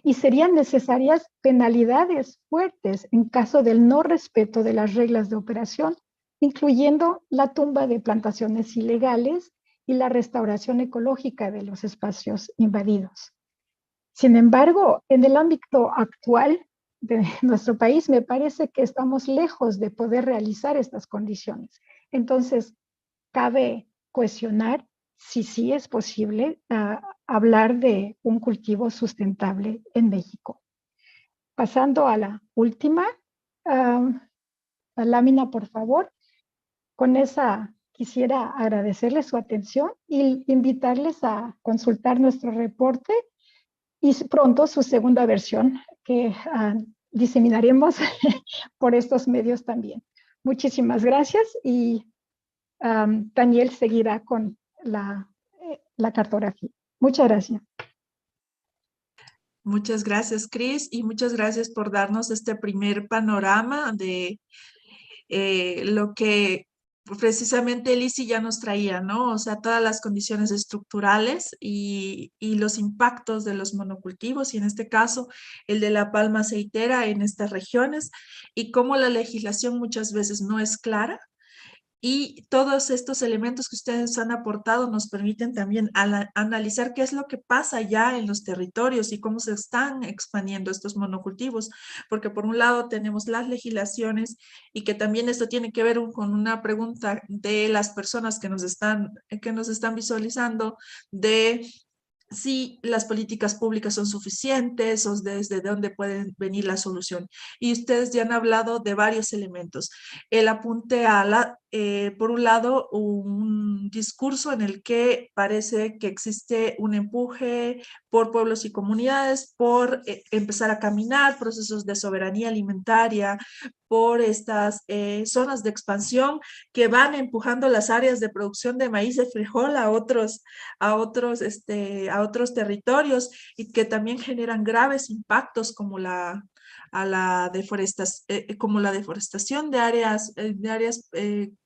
Y serían necesarias penalidades fuertes en caso del no respeto de las reglas de operación, incluyendo la tumba de plantaciones ilegales y la restauración ecológica de los espacios invadidos. Sin embargo, en el ámbito actual de nuestro país, me parece que estamos lejos de poder realizar estas condiciones. Entonces, cabe cuestionar si sí es posible hablar de un cultivo sustentable en México. Pasando a la última lámina, por favor. Con esa quisiera agradecerles su atención y invitarles a consultar nuestro reporte y pronto su segunda versión que diseminaremos por estos medios también. Muchísimas gracias y Daniel seguirá con la cartografía. Muchas gracias. Muchas gracias, Cris, y muchas gracias por darnos este primer panorama de lo que precisamente Lisi ya nos traía, ¿no? O sea, todas las condiciones estructurales y los impactos de los monocultivos, y en este caso el de la palma aceitera en estas regiones, y cómo la legislación muchas veces no es clara. Y todos estos elementos que ustedes han aportado nos permiten también analizar qué es lo que pasa ya en los territorios y cómo se están expandiendo estos monocultivos, porque por un lado tenemos las legislaciones y que también esto tiene que ver con una pregunta de las personas que nos están visualizando, de si las políticas públicas son suficientes o desde dónde puede venir la solución. Y ustedes ya han hablado de varios elementos. El apunte a por un lado, un discurso en el que parece que existe un empuje por pueblos y comunidades, por empezar a caminar procesos de soberanía alimentaria, por estas zonas de expansión que van empujando las áreas de producción de maíz y frijol a otros territorios y que también generan graves impactos como la deforestación de áreas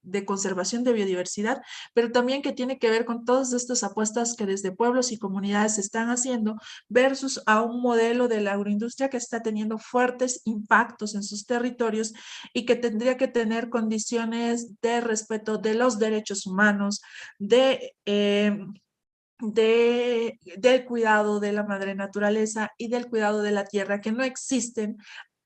de conservación de biodiversidad, pero también que tiene que ver con todas estas apuestas que desde pueblos y comunidades se están haciendo versus a un modelo de la agroindustria que está teniendo fuertes impactos en sus territorios y que tendría que tener condiciones de respeto de los derechos humanos, del cuidado de la madre naturaleza y del cuidado de la tierra que no existen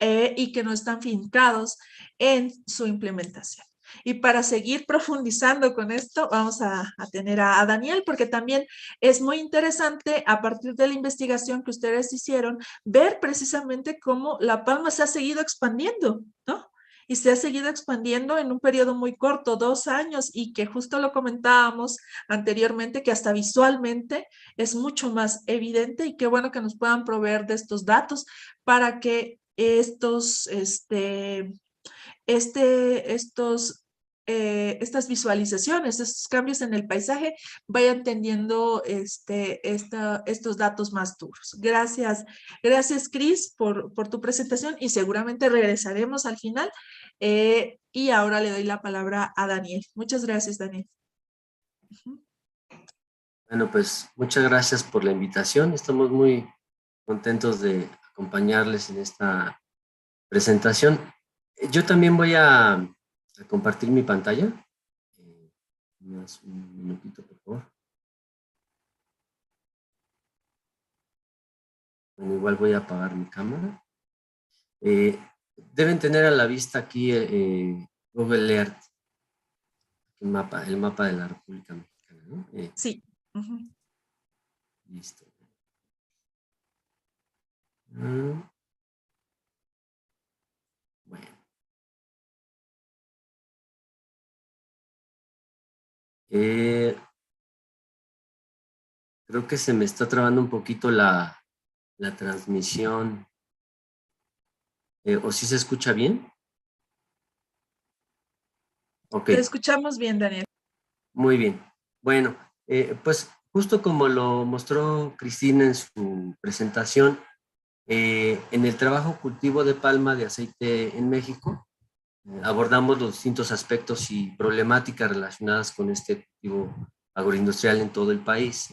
y que no están fincados en su implementación. Y para seguir profundizando con esto, vamos a tener a Daniel, porque también es muy interesante, a partir de la investigación que ustedes hicieron, ver precisamente cómo la palma se ha seguido expandiendo, ¿no? Y se ha seguido expandiendo en un periodo muy corto, 2 años, y que justo lo comentábamos anteriormente, que hasta visualmente es mucho más evidente, y qué bueno que nos puedan proveer de estos datos para que estas visualizaciones, estos cambios en el paisaje vayan teniendo estos datos más duros. Gracias, Cris, por tu presentación, y seguramente regresaremos al final. Y ahora le doy la palabra a Daniel. Muchas gracias, Daniel. Bueno, pues muchas gracias por la invitación. Estamos muy contentos de acompañarles en esta presentación. Yo también voy a compartir mi pantalla. Un minutito, por favor. Bueno, igual voy a apagar mi cámara. Deben tener a la vista aquí Google Earth, el mapa de la República Mexicana, ¿no? Sí. Listo. Bueno. Creo que se me está trabando un poquito la transmisión. ¿O sí se escucha bien? Ok. Te escuchamos bien, Daniel. Muy bien. Bueno, pues justo como lo mostró Cristina en su presentación, en el trabajo cultivo de palma de aceite en México, abordamos los distintos aspectos y problemáticas relacionadas con este cultivo agroindustrial en todo el país.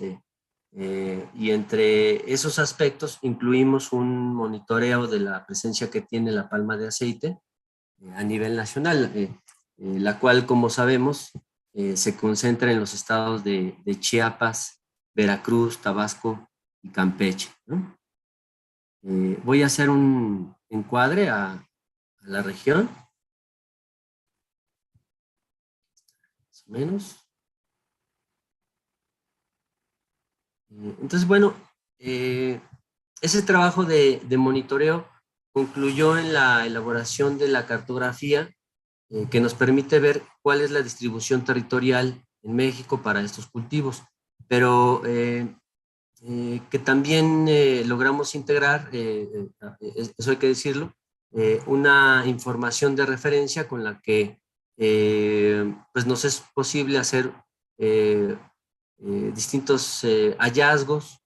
Y entre esos aspectos incluimos un monitoreo de la presencia que tiene la palma de aceite a nivel nacional, la cual, como sabemos, se concentra en los estados de Chiapas, Veracruz, Tabasco y Campeche, ¿no? Voy a hacer un encuadre a la región, más o menos. Entonces, bueno, ese trabajo de monitoreo concluyó en la elaboración de la cartografía que nos permite ver cuál es la distribución territorial en México para estos cultivos, pero que también logramos integrar, eso hay que decirlo, una información de referencia con la que pues nos es posible hacer distintos hallazgos,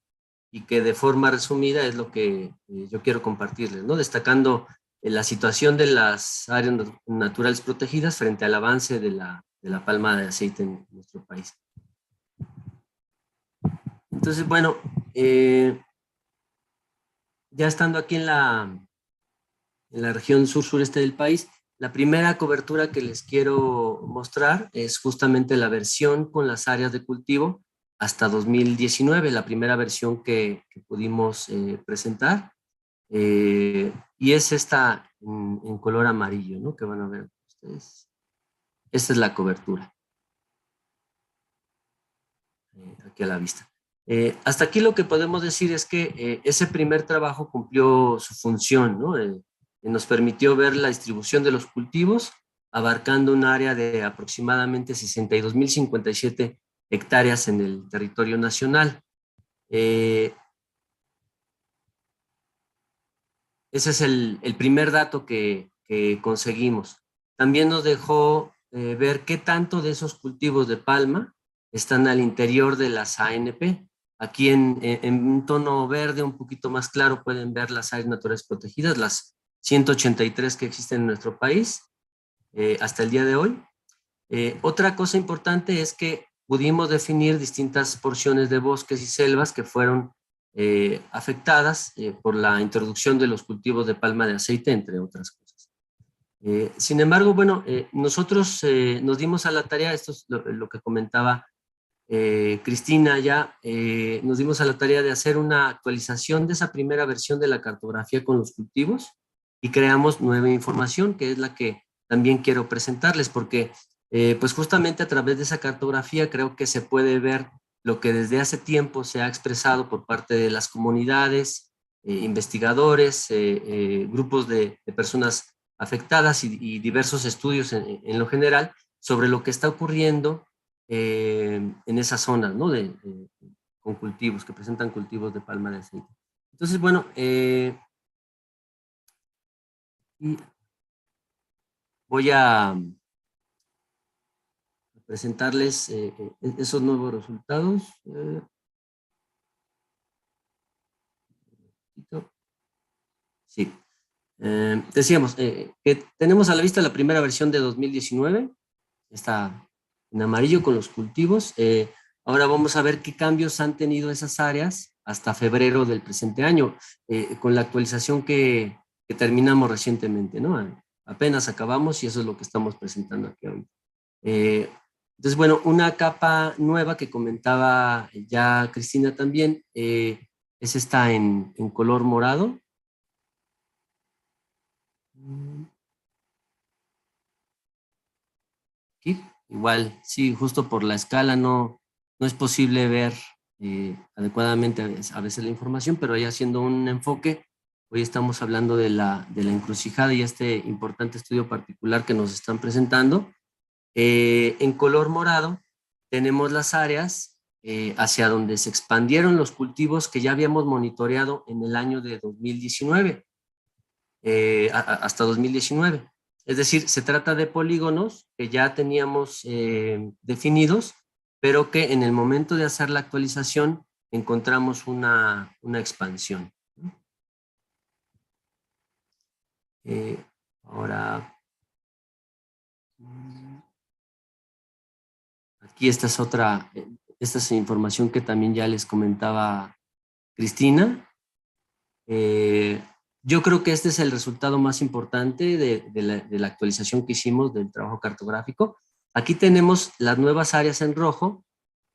y que de forma resumida es lo que yo quiero compartirles, ¿no? Destacando la situación de las áreas naturales protegidas frente al avance de la palma de aceite en nuestro país. Entonces, bueno, ya estando aquí en la región sur-sureste del país, la primera cobertura que les quiero mostrar es justamente la versión con las áreas de cultivo hasta 2019, la primera versión que pudimos presentar. Y es esta en color amarillo, ¿no? Que van a ver ustedes. Esta es la cobertura. Aquí a la vista. Hasta aquí lo que podemos decir es que ese primer trabajo cumplió su función, ¿no? Nos permitió ver la distribución de los cultivos, abarcando un área de aproximadamente 62.057 hectáreas en el territorio nacional. Ese es el primer dato que conseguimos. También nos dejó ver qué tanto de esos cultivos de palma están al interior de las ANP. Aquí en un tono verde un poquito más claro pueden ver las áreas naturales protegidas, las 183 que existen en nuestro país hasta el día de hoy. Otra cosa importante es que pudimos definir distintas porciones de bosques y selvas que fueron afectadas por la introducción de los cultivos de palma de aceite, entre otras cosas. Sin embargo, bueno, nosotros nos dimos a la tarea, esto es lo que comentaba Cristina ya, nos dimos a la tarea de hacer una actualización de esa primera versión de la cartografía con los cultivos y creamos nueva información, que es la que también quiero presentarles, porque pues justamente a través de esa cartografía creo que se puede ver lo que desde hace tiempo se ha expresado por parte de las comunidades, investigadores, grupos de personas afectadas y diversos estudios en lo general sobre lo que está ocurriendo en esas zonas, ¿no? Con cultivos, que presentan cultivos de palma de aceite. Entonces, bueno, voy a presentarles esos nuevos resultados. Sí. Decíamos que tenemos a la vista la primera versión de 2019, está en amarillo con los cultivos. Ahora vamos a ver qué cambios han tenido esas áreas hasta febrero del presente año, con la actualización que terminamos recientemente, ¿no? Apenas acabamos y eso es lo que estamos presentando aquí hoy. Entonces, bueno, una capa nueva que comentaba ya Cristina también, es esta en color morado. Aquí, igual, sí, justo por la escala no es posible ver adecuadamente a veces la información, pero ya haciendo un enfoque, hoy estamos hablando de la encrucijada y este importante estudio particular que nos están presentando. En color morado tenemos las áreas hacia donde se expandieron los cultivos que ya habíamos monitoreado en el año de 2019, hasta 2019. Es decir, se trata de polígonos que ya teníamos definidos, pero que en el momento de hacer la actualización encontramos una expansión. Ahora, aquí esta es información que también ya les comentaba Cristina. Yo creo que este es el resultado más importante de la actualización que hicimos del trabajo cartográfico. Aquí tenemos las nuevas áreas en rojo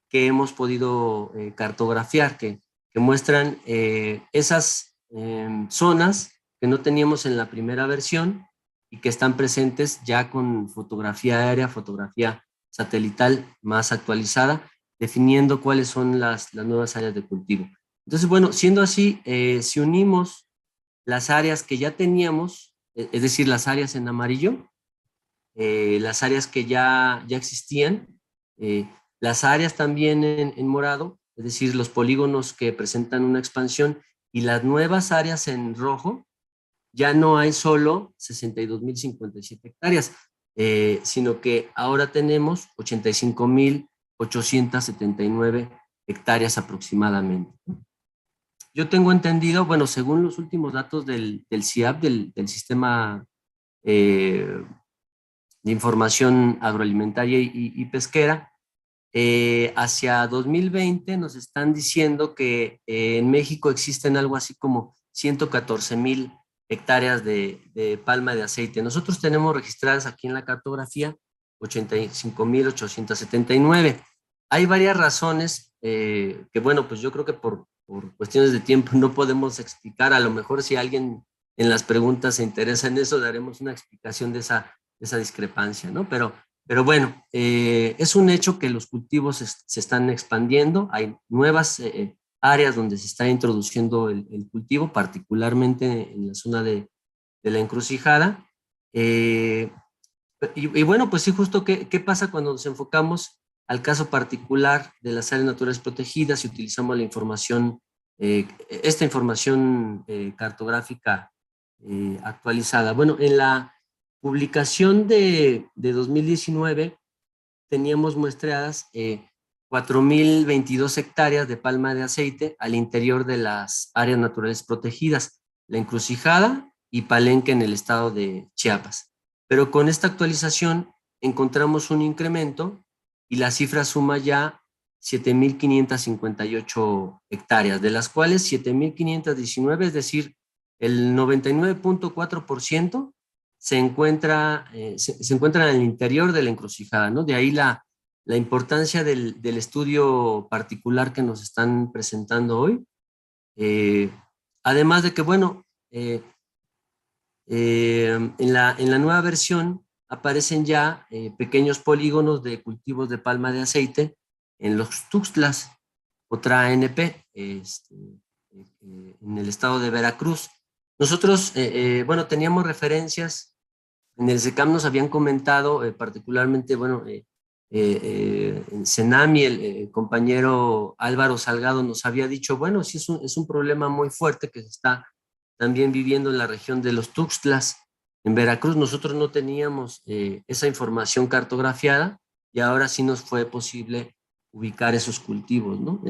que hemos podido cartografiar, que muestran esas zonas que no teníamos en la primera versión y que están presentes ya con fotografía aérea, fotografía satelital más actualizada, definiendo cuáles son las nuevas áreas de cultivo. Entonces, bueno, siendo así, si unimos las áreas que ya teníamos, es decir, las áreas en amarillo, las áreas que ya existían, las áreas también en morado, es decir, los polígonos que presentan una expansión, y las nuevas áreas en rojo, ya no hay solo 62.057 hectáreas, sino que ahora tenemos 85.879 hectáreas aproximadamente. Yo tengo entendido, bueno, según los últimos datos del CIAP, del Sistema de Información Agroalimentaria y Pesquera, hacia 2020 nos están diciendo que en México existen algo así como 114.000 hectáreas de palma de aceite. Nosotros tenemos registradas aquí en la cartografía 85.879. Hay varias razones que, bueno, pues yo creo que por cuestiones de tiempo no podemos explicar. A lo mejor si alguien en las preguntas se interesa en eso, daremos una explicación de esa discrepancia, ¿no? Pero bueno, es un hecho que los cultivos se están expandiendo, hay nuevas áreas donde se está introduciendo el cultivo, particularmente en la zona de la encrucijada. Y bueno, pues sí, justo ¿qué pasa cuando nos enfocamos al caso particular de las áreas naturales protegidas y utilizamos la información, esta información cartográfica actualizada? Bueno, en la publicación de 2019 teníamos muestreadas 4.022 hectáreas de palma de aceite al interior de las áreas naturales protegidas, La Encrucijada y Palenque en el estado de Chiapas. Pero con esta actualización encontramos un incremento y la cifra suma ya 7.558 hectáreas, de las cuales 7.519, es decir, el 99.4%, se encuentra en el interior de la encrucijada, ¿no? De ahí la importancia del estudio particular que nos están presentando hoy. Además de que, bueno, en la nueva versión aparecen ya pequeños polígonos de cultivos de palma de aceite en los Tuxtlas, otra ANP, en el estado de Veracruz. Nosotros, bueno, teníamos referencias, en el SECAM nos habían comentado, particularmente, bueno, en Senami, el compañero Álvaro Salgado nos había dicho, bueno, sí es un problema muy fuerte que se está también viviendo en la región de los Tuxtlas. En Veracruz nosotros no teníamos esa información cartografiada y ahora sí nos fue posible ubicar esos cultivos, ¿no?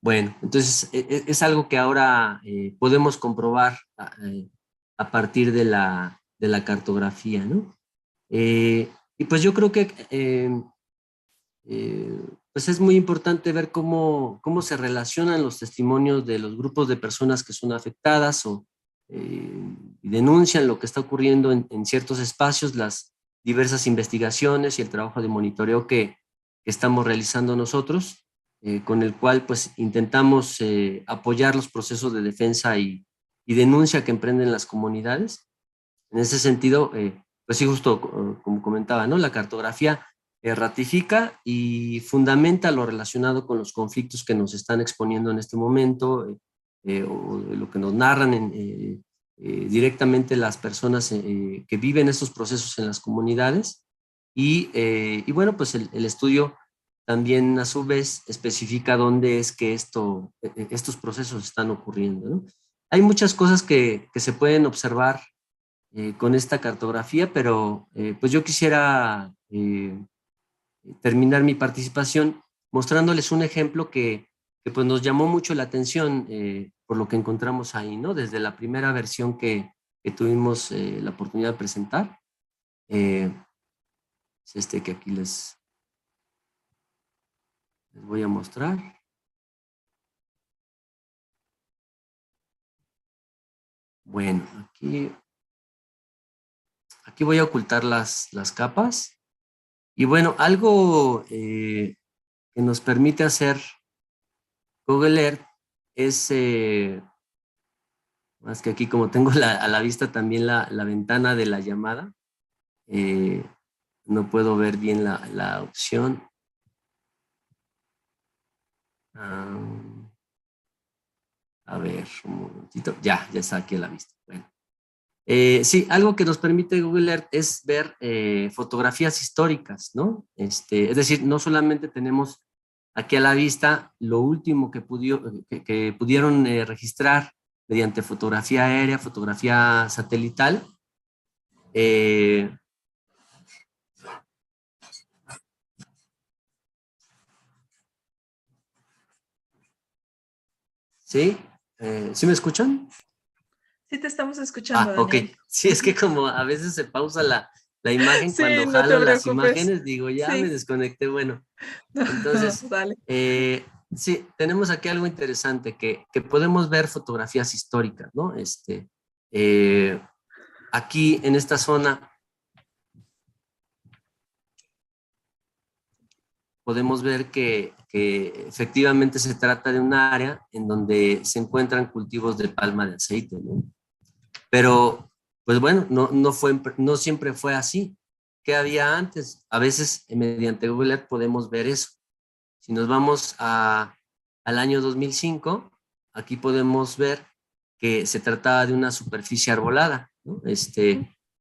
Bueno, entonces es algo que ahora podemos comprobar a partir de la cartografía, ¿no? Y pues yo creo que pues es muy importante ver cómo se relacionan los testimonios de los grupos de personas que son afectadas y denuncian lo que está ocurriendo en ciertos espacios, las diversas investigaciones y el trabajo de monitoreo que estamos realizando nosotros, con el cual pues intentamos apoyar los procesos de defensa y denuncia que emprenden las comunidades. En ese sentido, pues sí, justo como comentaba, ¿no? La cartografía ratifica y fundamenta lo relacionado con los conflictos que nos están exponiendo en este momento, o lo que nos narran directamente las personas que viven estos procesos en las comunidades. Y bueno, pues el estudio también a su vez especifica dónde es que estos procesos están ocurriendo, ¿no? Hay muchas cosas que se pueden observar con esta cartografía, pero pues yo quisiera terminar mi participación mostrándoles un ejemplo que pues nos llamó mucho la atención por lo que encontramos ahí, ¿no? Desde la primera versión que tuvimos la oportunidad de presentar. Es este que aquí les voy a mostrar. Bueno, aquí voy a ocultar las capas. Y bueno, algo que nos permite hacer Google Earth es, más que aquí como tengo a la vista también la ventana de la llamada, no puedo ver bien la opción. A ver, un momentito. Ya está aquí a la vista. Bueno. Sí, algo que nos permite Google Earth es ver fotografías históricas, ¿no? Es decir, no solamente tenemos aquí a la vista lo último que pudieron registrar mediante fotografía aérea, fotografía satelital. ¿Sí? ¿Sí me escuchan? Sí, te estamos escuchando, ok. Daniel. Sí, es que como a veces se pausa la imagen, Sí, cuando no te jalo las preocupes. imágenes, digo, ya Sí. me desconecté. Bueno, entonces, Dale. sí, tenemos aquí algo interesante, que podemos ver fotografías históricas, ¿no? Aquí en esta zona podemos ver que efectivamente se trata de un área en donde se encuentran cultivos de palma de aceite, ¿no? Pero, pues bueno, no siempre fue así. ¿Qué había antes? A veces mediante Google Earth podemos ver eso. Si nos vamos al año 2005, aquí podemos ver que se trataba de una superficie arbolada, ¿no?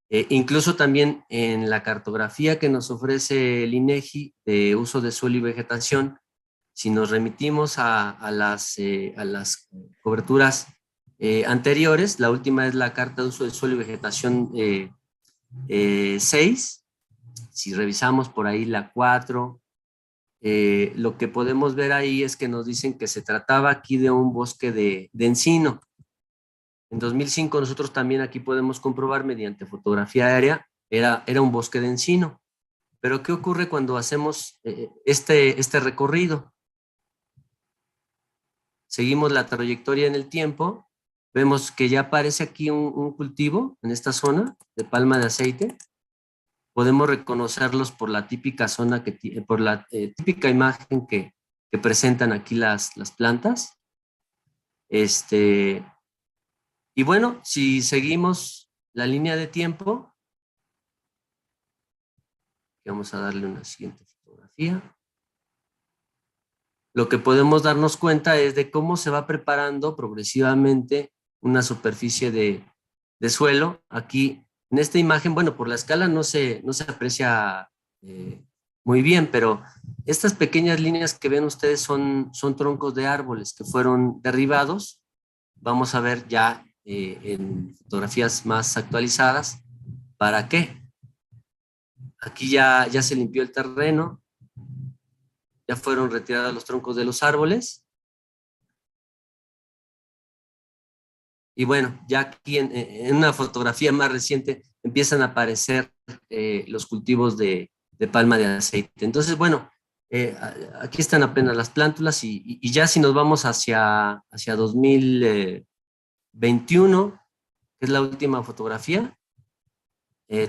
Incluso también en la cartografía que nos ofrece el INEGI de uso de suelo y vegetación, si nos remitimos a las coberturas anteriores, la última es la Carta de Uso de Suelo y Vegetación 6, si revisamos por ahí la 4, lo que podemos ver ahí es que nos dicen que se trataba aquí de un bosque de encino. En 2005 nosotros también aquí podemos comprobar mediante fotografía aérea, era un bosque de encino. Pero ¿qué ocurre cuando hacemos este recorrido? Seguimos la trayectoria en el tiempo, vemos que ya aparece aquí un cultivo en esta zona de palma de aceite. Podemos reconocerlos por la típica zona, por la típica imagen que presentan aquí las plantas. Y bueno, si seguimos la línea de tiempo, vamos a darle una siguiente fotografía. Lo que podemos darnos cuenta es de cómo se va preparando progresivamente una superficie de suelo. Aquí, en esta imagen, bueno, por la escala no se aprecia muy bien, pero estas pequeñas líneas que ven ustedes son troncos de árboles que fueron derribados. Vamos a ver ya en fotografías más actualizadas para qué. Aquí ya se limpió el terreno, ya fueron retirados los troncos de los árboles. Y bueno, ya aquí en una fotografía más reciente empiezan a aparecer los cultivos de palma de aceite. Entonces, bueno, aquí están apenas las plántulas y ya si nos vamos hacia 2021, que es la última fotografía,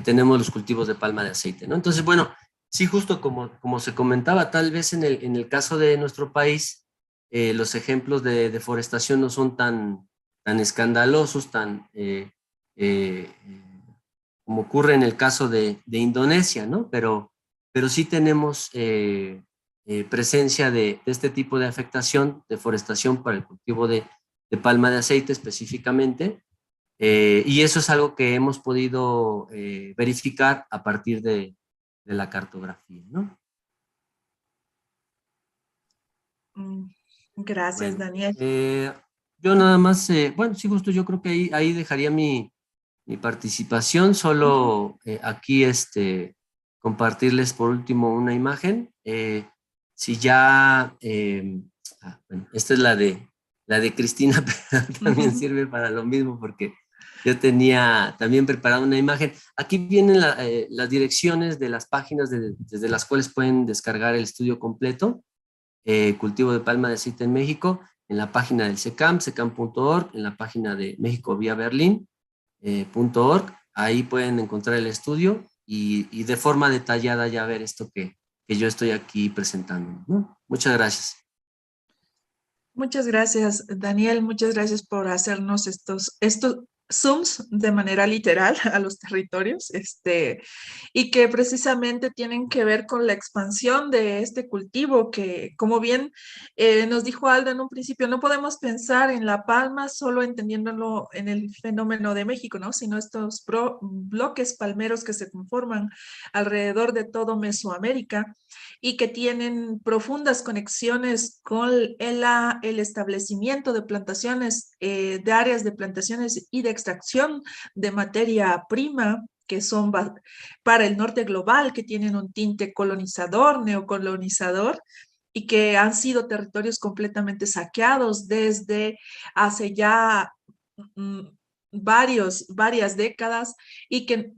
tenemos los cultivos de palma de aceite, ¿no? Entonces, bueno, sí, justo como se comentaba, tal vez en el caso de nuestro país, los ejemplos de deforestación no son tan escandalosos, como ocurre en el caso de Indonesia, ¿no? Pero sí tenemos presencia de este tipo de afectación, deforestación para el cultivo de palma de aceite específicamente, y eso es algo que hemos podido verificar a partir de la cartografía, ¿no? Gracias, Bueno, Daniel. yo nada más, bueno, sí, justo yo creo que ahí dejaría mi participación, solo aquí compartirles por último una imagen. Si ya, bueno, esta es la de Cristina, pero también sirve para lo mismo porque yo tenía también preparada una imagen. Aquí vienen las direcciones de las páginas desde las cuales pueden descargar el estudio completo, cultivo de palma de aceite en México, en la página del SECAM, secam.org, en la página de México vía Berlín, .org. Ahí pueden encontrar el estudio y de forma detallada ya ver esto que yo estoy aquí presentando, ¿no? Muchas gracias. Muchas gracias, Daniel. Muchas gracias por hacernos estos zooms de manera literal a los territorios, y que precisamente tienen que ver con la expansión de este cultivo que, como bien nos dijo Aldo en un principio, no podemos pensar en la palma solo entendiéndolo en el fenómeno de México, ¿no? Sino estos bloques palmeros que se conforman alrededor de todo Mesoamérica y que tienen profundas conexiones con el establecimiento de plantaciones, de áreas de plantaciones y de extracción de materia prima, que son para el norte global, que tienen un tinte colonizador, neocolonizador, y que han sido territorios completamente saqueados desde hace ya varias décadas, y que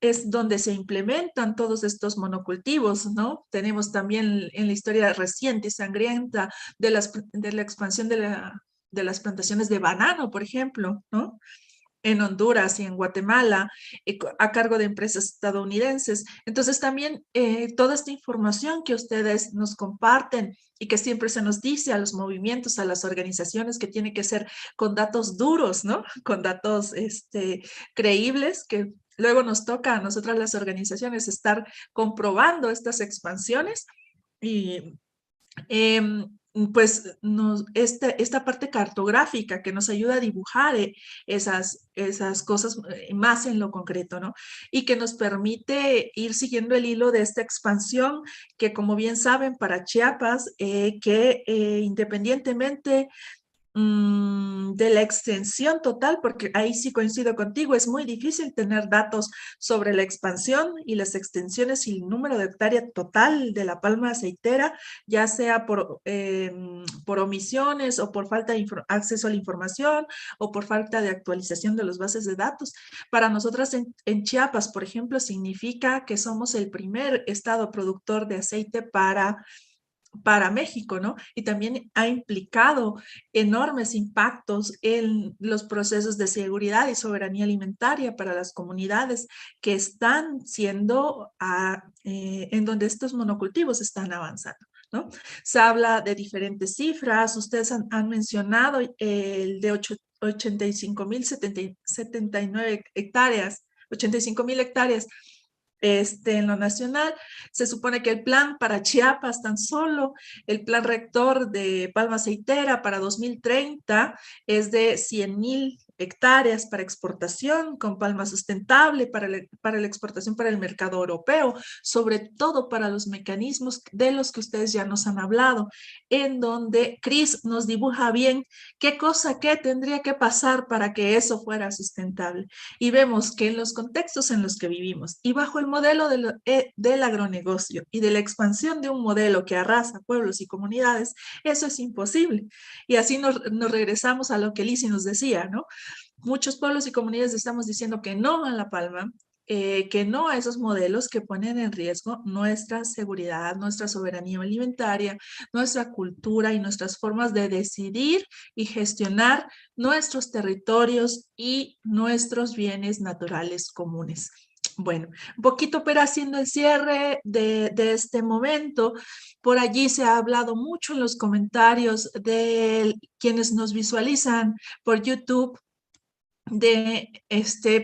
es donde se implementan todos estos monocultivos, ¿no? Tenemos también en la historia reciente y sangrienta de la expansión de las plantaciones de banano, por ejemplo, ¿no? En Honduras y en Guatemala, a cargo de empresas estadounidenses. Entonces también toda esta información que ustedes nos comparten y que siempre se nos dice a los movimientos, a las organizaciones, que tiene que ser con datos duros, ¿no? Con datos creíbles, que luego nos toca a nosotras las organizaciones estar comprobando estas expansiones. Y pues esta parte cartográfica que nos ayuda a dibujar esas cosas más en lo concreto, ¿no? Y que nos permite ir siguiendo el hilo de esta expansión que, como bien saben, para Chiapas, que independientemente de la extensión total, porque ahí sí coincido contigo, es muy difícil tener datos sobre la expansión y las extensiones y el número de hectárea total de la palma aceitera, ya sea por omisiones o por falta de acceso a la información o por falta de actualización de las bases de datos. Para nosotras en Chiapas, por ejemplo, significa que somos el primer estado productor de aceite para México, ¿no? Y también ha implicado enormes impactos en los procesos de seguridad y soberanía alimentaria para las comunidades que están siendo en donde estos monocultivos están avanzando. ¿no? Se habla de diferentes cifras, ustedes han mencionado el de 85.079 hectáreas, 85.000 hectáreas en lo nacional. Se supone que el plan para Chiapas tan solo, el plan rector de palma aceitera para 2030 es de 100.000 hectáreas para exportación con palma sustentable para la exportación para el mercado europeo, sobre todo para los mecanismos de los que ustedes ya nos han hablado, en donde Chris nos dibuja bien qué cosa que tendría que pasar para que eso fuera sustentable. Y vemos que en los contextos en los que vivimos y bajo el modelo del agronegocio y de la expansión de un modelo que arrasa pueblos y comunidades, eso es imposible. Y así nos regresamos a lo que Lisi nos decía, ¿no? Muchos pueblos y comunidades estamos diciendo que no a la palma, que no a esos modelos que ponen en riesgo nuestra seguridad, nuestra soberanía alimentaria, nuestra cultura y nuestras formas de decidir y gestionar nuestros territorios y nuestros bienes naturales comunes. Bueno, un poquito pero haciendo el cierre de este momento, por allí se ha hablado mucho en los comentarios de quienes nos visualizan por YouTube,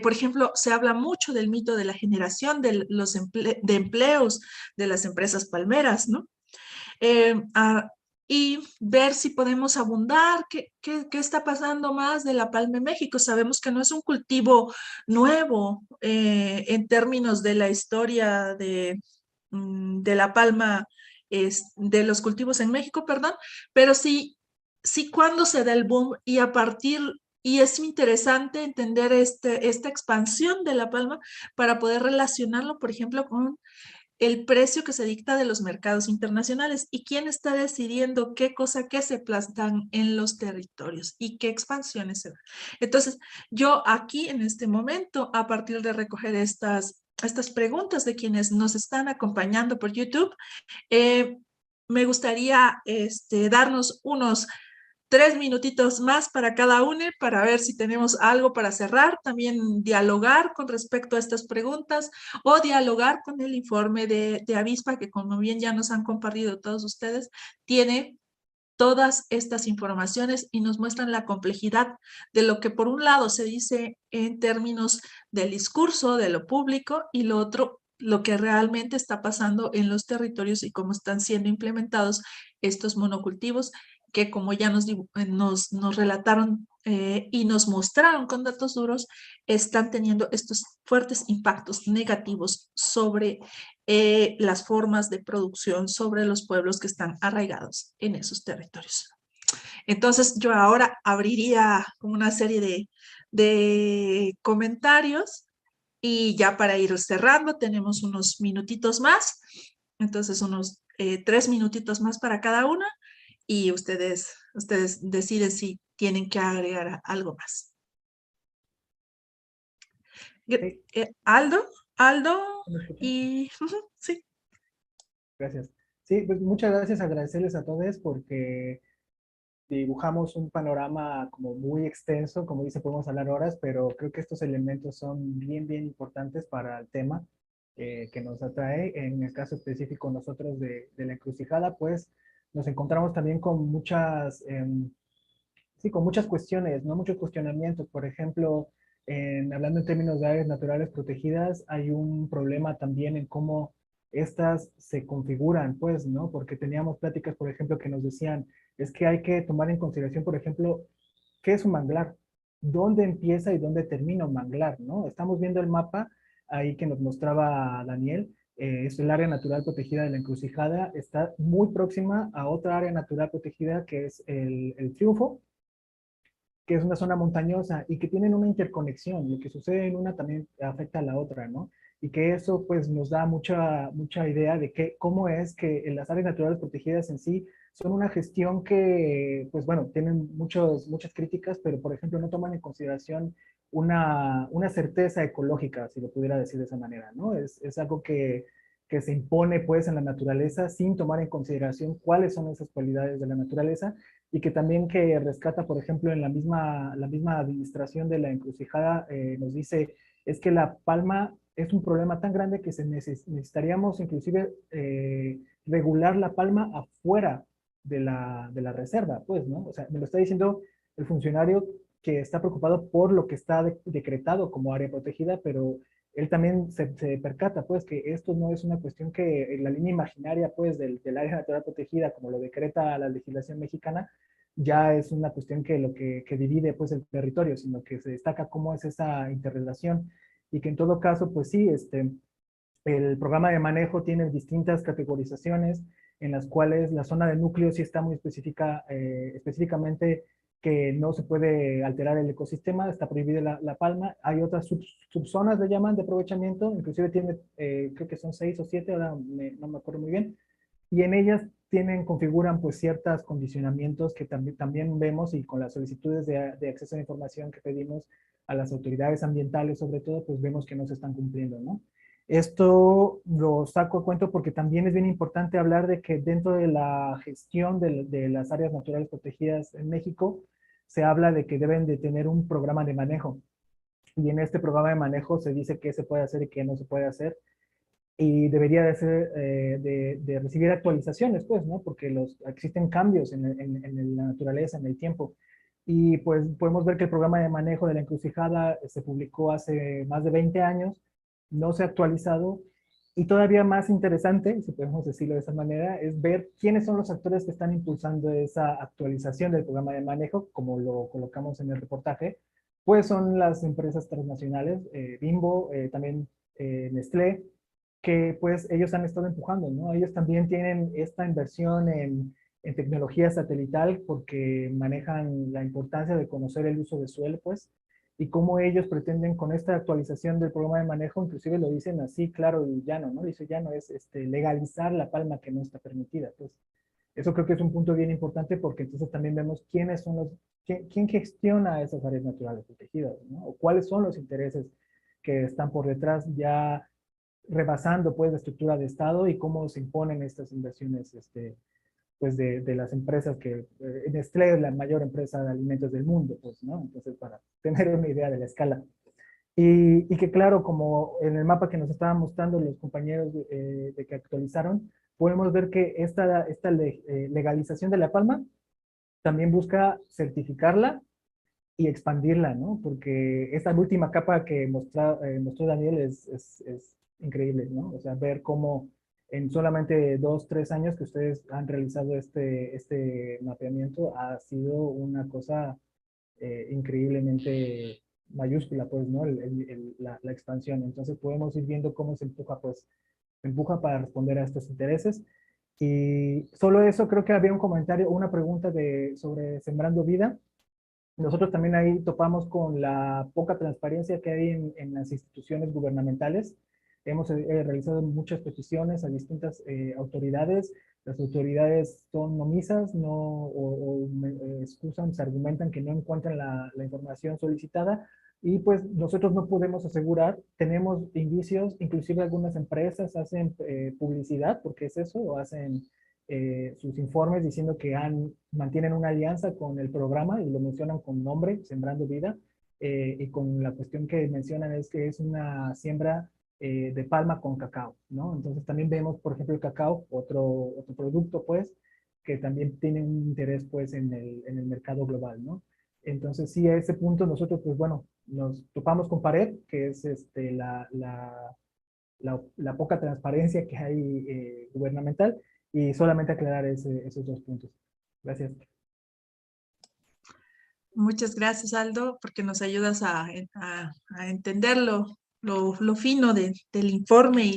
por ejemplo, se habla mucho del mito de la generación de los empleos de las empresas palmeras, ¿no? Y ver si podemos abundar, qué está pasando más de la palma en México. Sabemos que no es un cultivo nuevo en términos de la historia de la palma, de los cultivos en México, perdón, pero sí cuándo se da el boom y a partir. Y es interesante entender esta expansión de la palma para poder relacionarlo, por ejemplo, con el precio que se dicta de los mercados internacionales y quién está decidiendo qué cosa que se plasman en los territorios y qué expansiones se dan. Entonces, yo aquí en este momento, a partir de recoger estas preguntas de quienes nos están acompañando por YouTube, me gustaría darnos unos 3 minutitos más para cada uno, para ver si tenemos algo para cerrar, también dialogar con respecto a estas preguntas o dialogar con el informe de Avispa, que como bien ya nos han compartido todos ustedes, tiene todas estas informaciones y nos muestran la complejidad de lo que por un lado se dice en términos del discurso, de lo público, y lo otro, lo que realmente está pasando en los territorios y cómo están siendo implementados estos monocultivos que, como ya nos relataron y nos mostraron con datos duros, están teniendo estos fuertes impactos negativos sobre las formas de producción, sobre los pueblos que están arraigados en esos territorios. Entonces, yo ahora abriría como una serie de comentarios y ya para ir cerrando tenemos unos minutitos más, entonces unos 3 minutitos más para cada una y ustedes deciden si tienen que agregar algo más. Sí. Aldo y sí. Gracias. Sí, pues muchas gracias, agradecerles a todos porque dibujamos un panorama como muy extenso, como dice, podemos hablar horas, pero creo que estos elementos son bien importantes para el tema que nos atrae. En el caso específico nosotros de la encrucijada, pues nos encontramos también con muchas, con muchas cuestiones, ¿no? Muchos cuestionamientos. Por ejemplo, hablando en términos de áreas naturales protegidas, hay un problema también en cómo estas se configuran, pues, ¿no? Porque teníamos pláticas, por ejemplo, que nos decían, es que hay que tomar en consideración, por ejemplo, ¿qué es un manglar? ¿Dónde empieza y dónde termina un manglar, no? Estamos viendo el mapa ahí que nos mostraba Daniel, es el área natural protegida de la encrucijada, está muy próxima a otra área natural protegida que es el Triunfo, que es una zona montañosa y que tienen una interconexión. Lo que sucede en una también afecta a la otra, ¿no? Y que eso pues nos da mucha idea de cómo es que las áreas naturales protegidas en sí son una gestión que, pues bueno, tienen muchas críticas, pero por ejemplo no toman en consideración una certeza ecológica, si lo pudiera decir de esa manera, ¿no? Es algo que se impone pues en la naturaleza sin tomar en consideración cuáles son esas cualidades de la naturaleza y que también que rescata, por ejemplo, en la misma administración de la encrucijada, nos dice, es que la palma es un problema tan grande que necesitaríamos inclusive regular la palma afuera de la reserva, pues, ¿no? O sea, me lo está diciendo el funcionario que está preocupado por lo que está decretado como área protegida, pero él también se percata, pues, que esto no es una cuestión que en la línea imaginaria, pues, del área natural protegida, como lo decreta la legislación mexicana, ya es una cuestión que lo que divide, pues, el territorio, sino que se destaca cómo es esa interrelación y que en todo caso, pues sí, el programa de manejo tiene distintas categorizaciones en las cuales la zona de núcleo sí está muy específicamente que no se puede alterar el ecosistema, está prohibida la palma. Hay otras subzonas, le llaman, de aprovechamiento, inclusive tiene, creo que son 6 o 7, ahora no me acuerdo muy bien, y en ellas configuran pues ciertos condicionamientos que también vemos y con las solicitudes de acceso a la información que pedimos a las autoridades ambientales, sobre todo, pues vemos que no se están cumpliendo, ¿no? Esto lo saco a cuento porque también es bien importante hablar de que dentro de la gestión de las áreas naturales protegidas en México, se habla de que deben de tener un programa de manejo. Y en este programa de manejo se dice qué se puede hacer y qué no se puede hacer. Y debería de ser, de recibir actualizaciones, pues, ¿no? Porque existen cambios en la naturaleza, en el tiempo. Y pues podemos ver que el programa de manejo de la encrucijada se publicó hace más de 20 años, no se ha actualizado, y todavía más interesante, si podemos decirlo de esa manera, es ver quiénes son los actores que están impulsando esa actualización del programa de manejo, como lo colocamos en el reportaje, pues son las empresas transnacionales, Bimbo, también Nestlé, que pues ellos han estado empujando, ¿no? Ellos también tienen esta inversión en tecnología satelital porque manejan la importancia de conocer el uso de suelo, pues, y cómo ellos pretenden con esta actualización del programa de manejo, inclusive lo dicen así, claro y llano, ¿no? Dice llano, es legalizar la palma que no está permitida, pues. Eso creo que es un punto bien importante porque entonces también vemos quiénes son quién gestiona esas áreas naturales protegidas, ¿no? O cuáles son los intereses que están por detrás ya rebasando pues la estructura de Estado y cómo se imponen estas inversiones pues de las empresas que Nestlé es la mayor empresa de alimentos del mundo, pues, ¿no? Entonces, para tener una idea de la escala. Y que claro, como en el mapa que nos estaban mostrando los compañeros de que actualizaron, podemos ver que esta legalización de la palma también busca certificarla y expandirla, ¿no? Porque esta última capa que mostró Daniel es increíble, ¿no? O sea, ver cómo en solamente 2, 3 años que ustedes han realizado este mapeamiento ha sido una cosa increíblemente mayúscula, pues, ¿no? La expansión. Entonces podemos ir viendo cómo se empuja, pues, se empuja para responder a estos intereses. Y solo eso, creo que había un comentario, una pregunta sobre Sembrando Vida. Nosotros también ahí topamos con la poca transparencia que hay en las instituciones gubernamentales. Hemos realizado muchas peticiones a distintas autoridades. Las autoridades son omisas, no, excusan, se argumentan que no encuentran la información solicitada y pues nosotros no podemos asegurar, tenemos indicios, inclusive algunas empresas hacen publicidad, porque es eso, o hacen sus informes diciendo que mantienen una alianza con el programa y lo mencionan con nombre, Sembrando Vida, y con la cuestión que mencionan es que es una siembra de palma con cacao, ¿no? Entonces también vemos, por ejemplo, el cacao, otro producto, pues, que también tiene un interés, pues, en el mercado global, ¿no? Entonces, sí, a ese punto nosotros, pues, bueno, nos topamos con pared, que es la poca transparencia que hay gubernamental, y solamente aclarar esos 2 puntos. Gracias. Muchas gracias, Aldo, porque nos ayudas a entenderlo. Lo fino del informe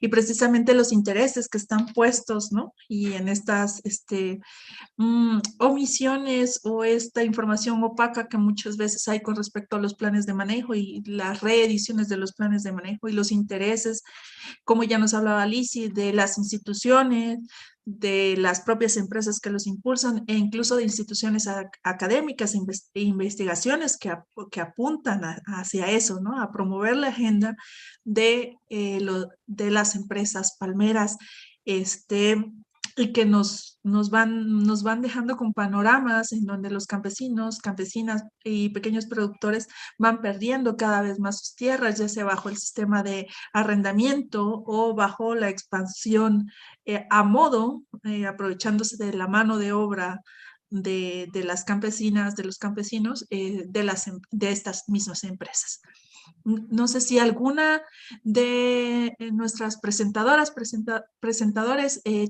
y precisamente los intereses que están puestos, ¿no? Y en estas omisiones o esta información opaca que muchas veces hay con respecto a los planes de manejo y las reediciones de los planes de manejo y los intereses, como ya nos hablaba Alicia, de las instituciones, de las propias empresas que los impulsan e incluso de instituciones académicas e investigaciones que apuntan hacia eso, ¿no? A promover la agenda de las empresas palmeras. y que nos van dejando con panoramas en donde los campesinos, campesinas y pequeños productores van perdiendo cada vez más sus tierras, ya sea bajo el sistema de arrendamiento o bajo la expansión a modo, aprovechándose de la mano de obra de las campesinas, de los campesinos, de estas mismas empresas. No sé si alguna de nuestras presentadores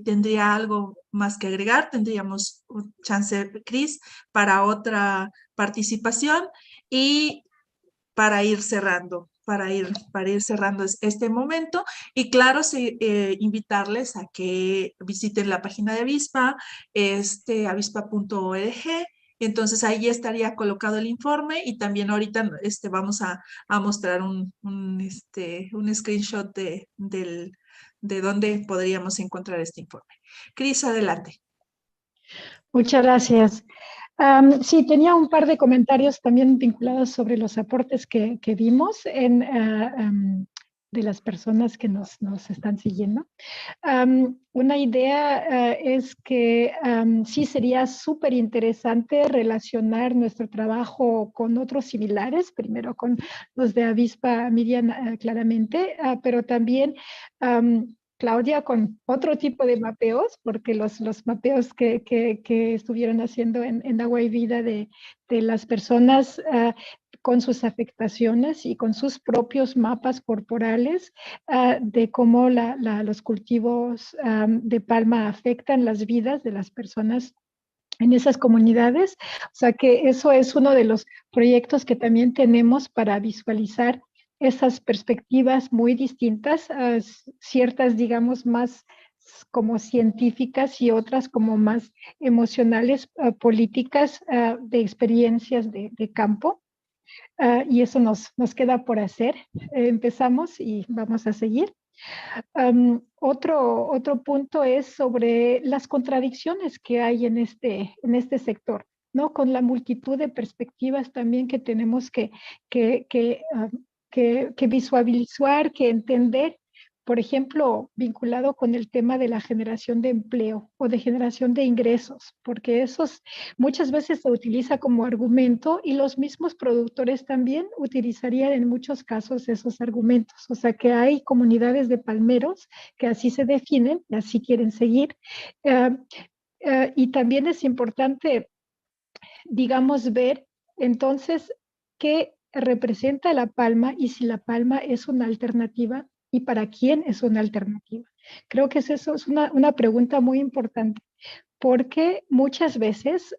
tendría algo más que agregar. Tendríamos un chance, Cris, para otra participación y para ir cerrando, para ir cerrando este momento. Y claro, sí, invitarles a que visiten la página de Avispa, avispa.org. Entonces ahí estaría colocado el informe y también ahorita vamos a mostrar un screenshot de dónde podríamos encontrar este informe. Cris, adelante. Muchas gracias. Sí, tenía un par de comentarios también vinculados sobre los aportes que vimos de las personas que nos están siguiendo. Una idea es que sí sería súper interesante relacionar nuestro trabajo con otros similares, primero con los de Avispa, Miriam, claramente, pero también Claudia con otro tipo de mapeos, porque los mapeos que estuvieron haciendo en Agua y Vida de las personas con sus afectaciones y con sus propios mapas corporales de cómo los cultivos de palma afectan las vidas de las personas en esas comunidades. O sea que eso es uno de los proyectos que también tenemos para visualizar esas perspectivas muy distintas, ciertas, digamos, más como científicas y otras como más emocionales, políticas, de experiencias de campo. Y eso nos queda por hacer. Empezamos y vamos a seguir. Otro punto es sobre las contradicciones que hay en este sector, ¿no? Con la multitud de perspectivas también que tenemos que visualizar, que entender, por ejemplo, vinculado con el tema de la generación de empleo o de generación de ingresos, porque esos muchas veces se utiliza como argumento y los mismos productores también utilizarían en muchos casos esos argumentos. O sea que hay comunidades de palmeros que así se definen y así quieren seguir. Y también es importante, digamos, ver entonces qué representa la palma y si la palma es una alternativa y para quién es una alternativa. Creo que eso es una pregunta muy importante, porque muchas veces,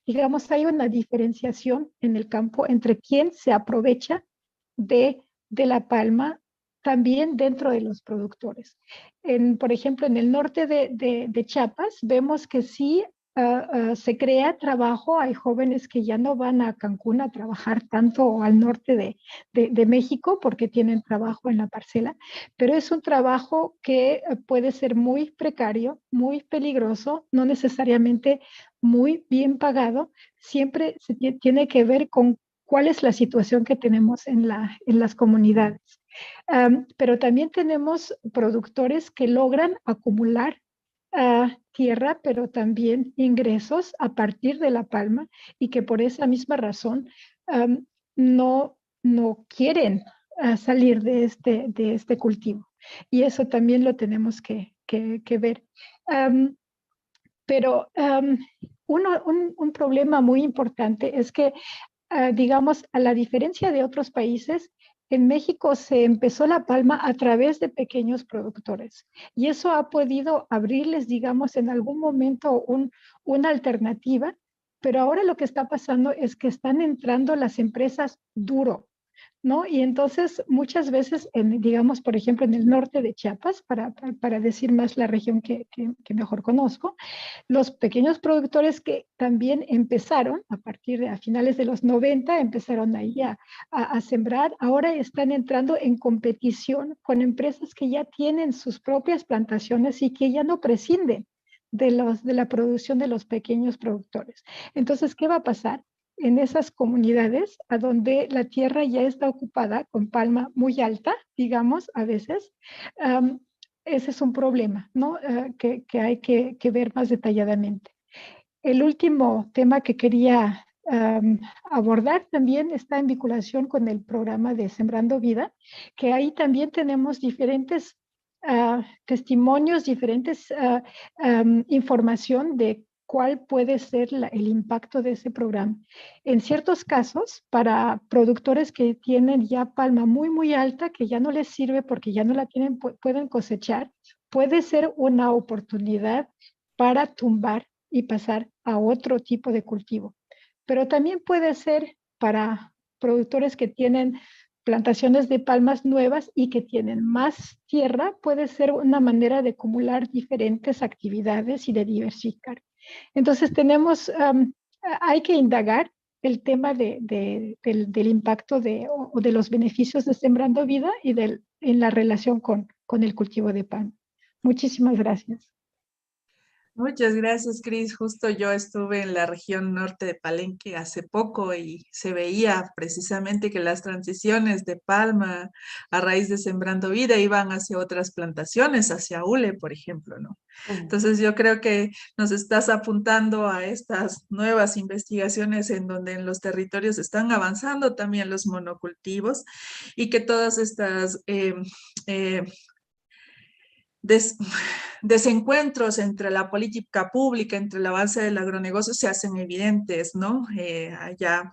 digamos, hay una diferenciación en el campo entre quién se aprovecha de la palma también dentro de los productores. Por ejemplo, en el norte de Chiapas vemos que sí se crea trabajo, hay jóvenes que ya no van a Cancún a trabajar tanto al norte de México porque tienen trabajo en la parcela, pero es un trabajo que puede ser muy precario, muy peligroso, no necesariamente muy bien pagado, siempre se tiene que ver con cuál es la situación que tenemos en las comunidades. Pero también tenemos productores que logran acumular tierra, pero también ingresos a partir de la palma y que por esa misma razón no quieren salir de este cultivo. Y eso también lo tenemos que ver. Pero un problema muy importante es que, digamos, a la diferencia de otros países, en México se empezó la palma a través de pequeños productores y eso ha podido abrirles, digamos, en algún momento una alternativa, pero ahora lo que está pasando es que están entrando las empresas duro, ¿no? Y entonces muchas veces, digamos, por ejemplo, en el norte de Chiapas, para decir más la región que mejor conozco, los pequeños productores que también empezaron a partir de a finales de los 90, empezaron ahí a sembrar, ahora están entrando en competición con empresas que ya tienen sus propias plantaciones y que ya no prescinden de la producción de los pequeños productores. Entonces, ¿qué va a pasar? En esas comunidades a donde la tierra ya está ocupada con palma muy alta, digamos, a veces, ese es un problema, ¿no? Que hay que ver más detalladamente. El último tema que quería abordar también está en vinculación con el programa de Sembrando Vida, que ahí también tenemos diferentes testimonios, diferentes información de cuál puede ser el impacto de ese programa. En ciertos casos, para productores que tienen ya palma muy, muy alta, que ya no les sirve porque ya no la tienen, pueden cosechar, puede ser una oportunidad para tumbar y pasar a otro tipo de cultivo. Pero también puede ser para productores que tienen plantaciones de palmas nuevas y que tienen más tierra, puede ser una manera de acumular diferentes actividades y de diversificar. Entonces hay que indagar el tema del impacto o de los beneficios de Sembrando Vida y en la relación con el cultivo de palma. Muchísimas gracias. Muchas gracias, Cris. Justo yo estuve en la región norte de Palenque hace poco y se veía precisamente que las transiciones de palma a raíz de Sembrando Vida iban hacia otras plantaciones, hacia hule, por ejemplo, ¿no? Entonces yo creo que nos estás apuntando a estas nuevas investigaciones en donde en los territorios están avanzando también los monocultivos y que todas estas desencuentros entre la política pública, entre el avance del agronegocio se hacen evidentes, ¿no? Ya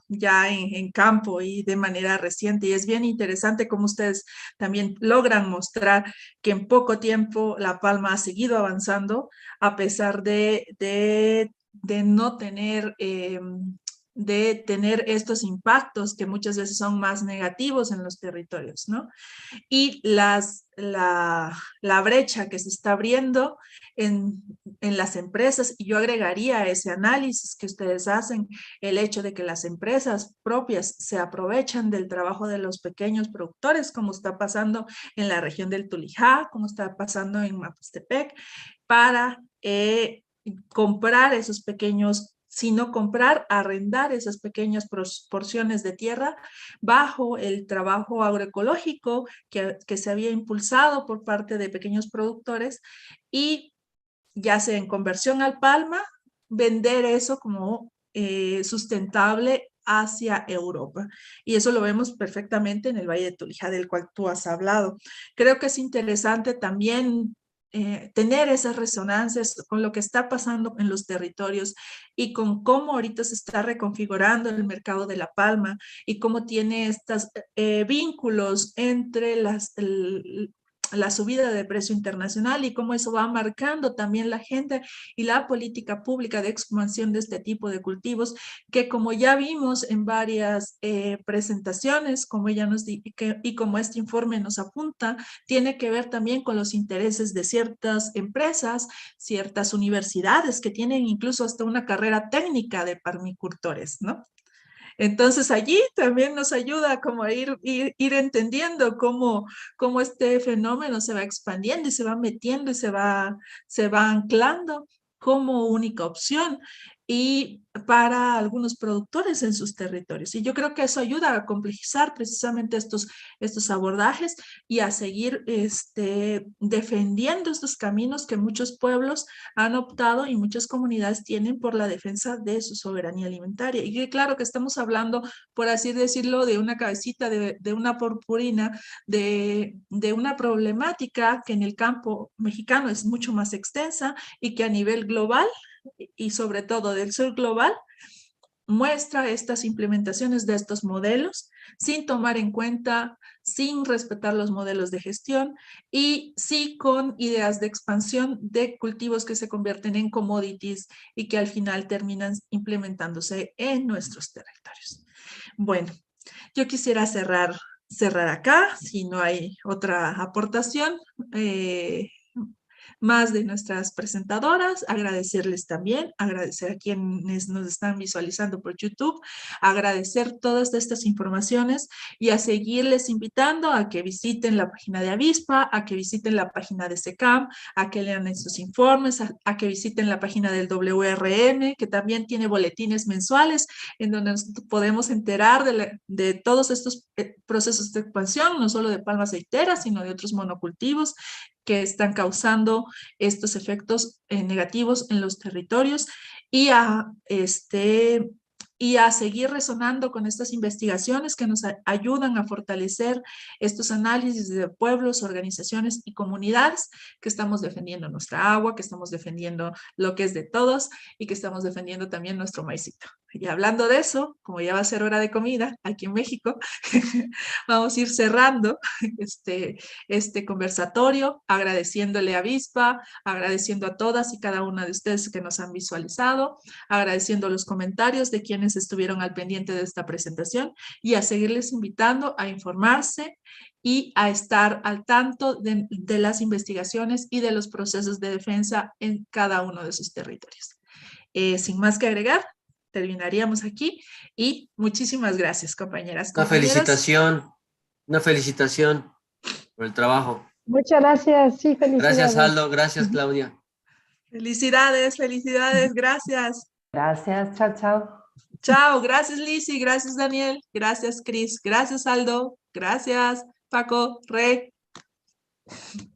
en campo y de manera reciente. Y es bien interesante cómo ustedes también logran mostrar que en poco tiempo La Palma ha seguido avanzando a pesar de no tener... de tener estos impactos que muchas veces son más negativos en los territorios, ¿no? Y la brecha que se está abriendo en las empresas, y yo agregaría a ese análisis que ustedes hacen, el hecho de que las empresas propias se aprovechan del trabajo de los pequeños productores, como está pasando en la región del Tulijá, como está pasando en Mapastepec, para comprar esos pequeños, sino comprar, arrendar esas pequeñas porciones de tierra bajo el trabajo agroecológico que se había impulsado por parte de pequeños productores y ya sea en conversión al palma, vender eso como sustentable hacia Europa. Y eso lo vemos perfectamente en el Valle de Tulijá, del cual tú has hablado. Creo que es interesante también tener esas resonancias con lo que está pasando en los territorios y con cómo ahorita se está reconfigurando el mercado de la palma y cómo tiene estos vínculos entre la subida de precio internacional y cómo eso va marcando también la agenda y la política pública de expansión de este tipo de cultivos, que como ya vimos en varias presentaciones, como ella y como este informe nos apunta, tiene que ver también con los intereses de ciertas empresas, ciertas universidades que tienen incluso hasta una carrera técnica de parmicultores, ¿no? Entonces allí también nos ayuda como a ir entendiendo cómo este fenómeno se va expandiendo y se va metiendo y se va anclando como única opción y para algunos productores en sus territorios. Y yo creo que eso ayuda a complejizar precisamente estos abordajes y a seguir defendiendo estos caminos que muchos pueblos han optado y muchas comunidades tienen por la defensa de su soberanía alimentaria. Y que claro que estamos hablando, por así decirlo, de una cabecita, de una purpurina, de una problemática que en el campo mexicano es mucho más extensa y que a nivel global y sobre todo del sur global, muestra estas implementaciones de estos modelos sin tomar en cuenta, sin respetar los modelos de gestión y sí con ideas de expansión de cultivos que se convierten en commodities y que al final terminan implementándose en nuestros territorios. Bueno, yo quisiera cerrar acá, si no hay otra aportación. Más de nuestras presentadoras, agradecerles también, agradecer a quienes nos están visualizando por YouTube, agradecer todas estas informaciones y a seguirles invitando a que visiten la página de Avispa, a que visiten la página de SECAM, a que lean estos informes, a que visiten la página del WRM, que también tiene boletines mensuales en donde nos podemos enterar de todos estos procesos de expansión, no solo de palma aceitera, sino de otros monocultivos que están causando estos efectos negativos en los territorios y a seguir resonando con estas investigaciones que nos ayudan a fortalecer estos análisis de pueblos, organizaciones y comunidades que estamos defendiendo nuestra agua, que estamos defendiendo lo que es de todos y que estamos defendiendo también nuestro maicito. Y hablando de eso, como ya va a ser hora de comida aquí en México, vamos a ir cerrando este conversatorio, agradeciéndole a Avispa, agradeciendo a todas y cada una de ustedes que nos han visualizado, agradeciendo los comentarios de quienes estuvieron al pendiente de esta presentación y a seguirles invitando a informarse y a estar al tanto de las investigaciones y de los procesos de defensa en cada uno de sus territorios. Sin más que agregar, terminaríamos aquí y muchísimas gracias, compañeras. Una felicitación por el trabajo. Muchas gracias, sí, felicidades. Gracias, Aldo, gracias, Claudia. Felicidades, gracias. Gracias, chao, chao. Chao, gracias Lizzy, gracias Daniel, gracias Cris, gracias Aldo, gracias Paco, Rey.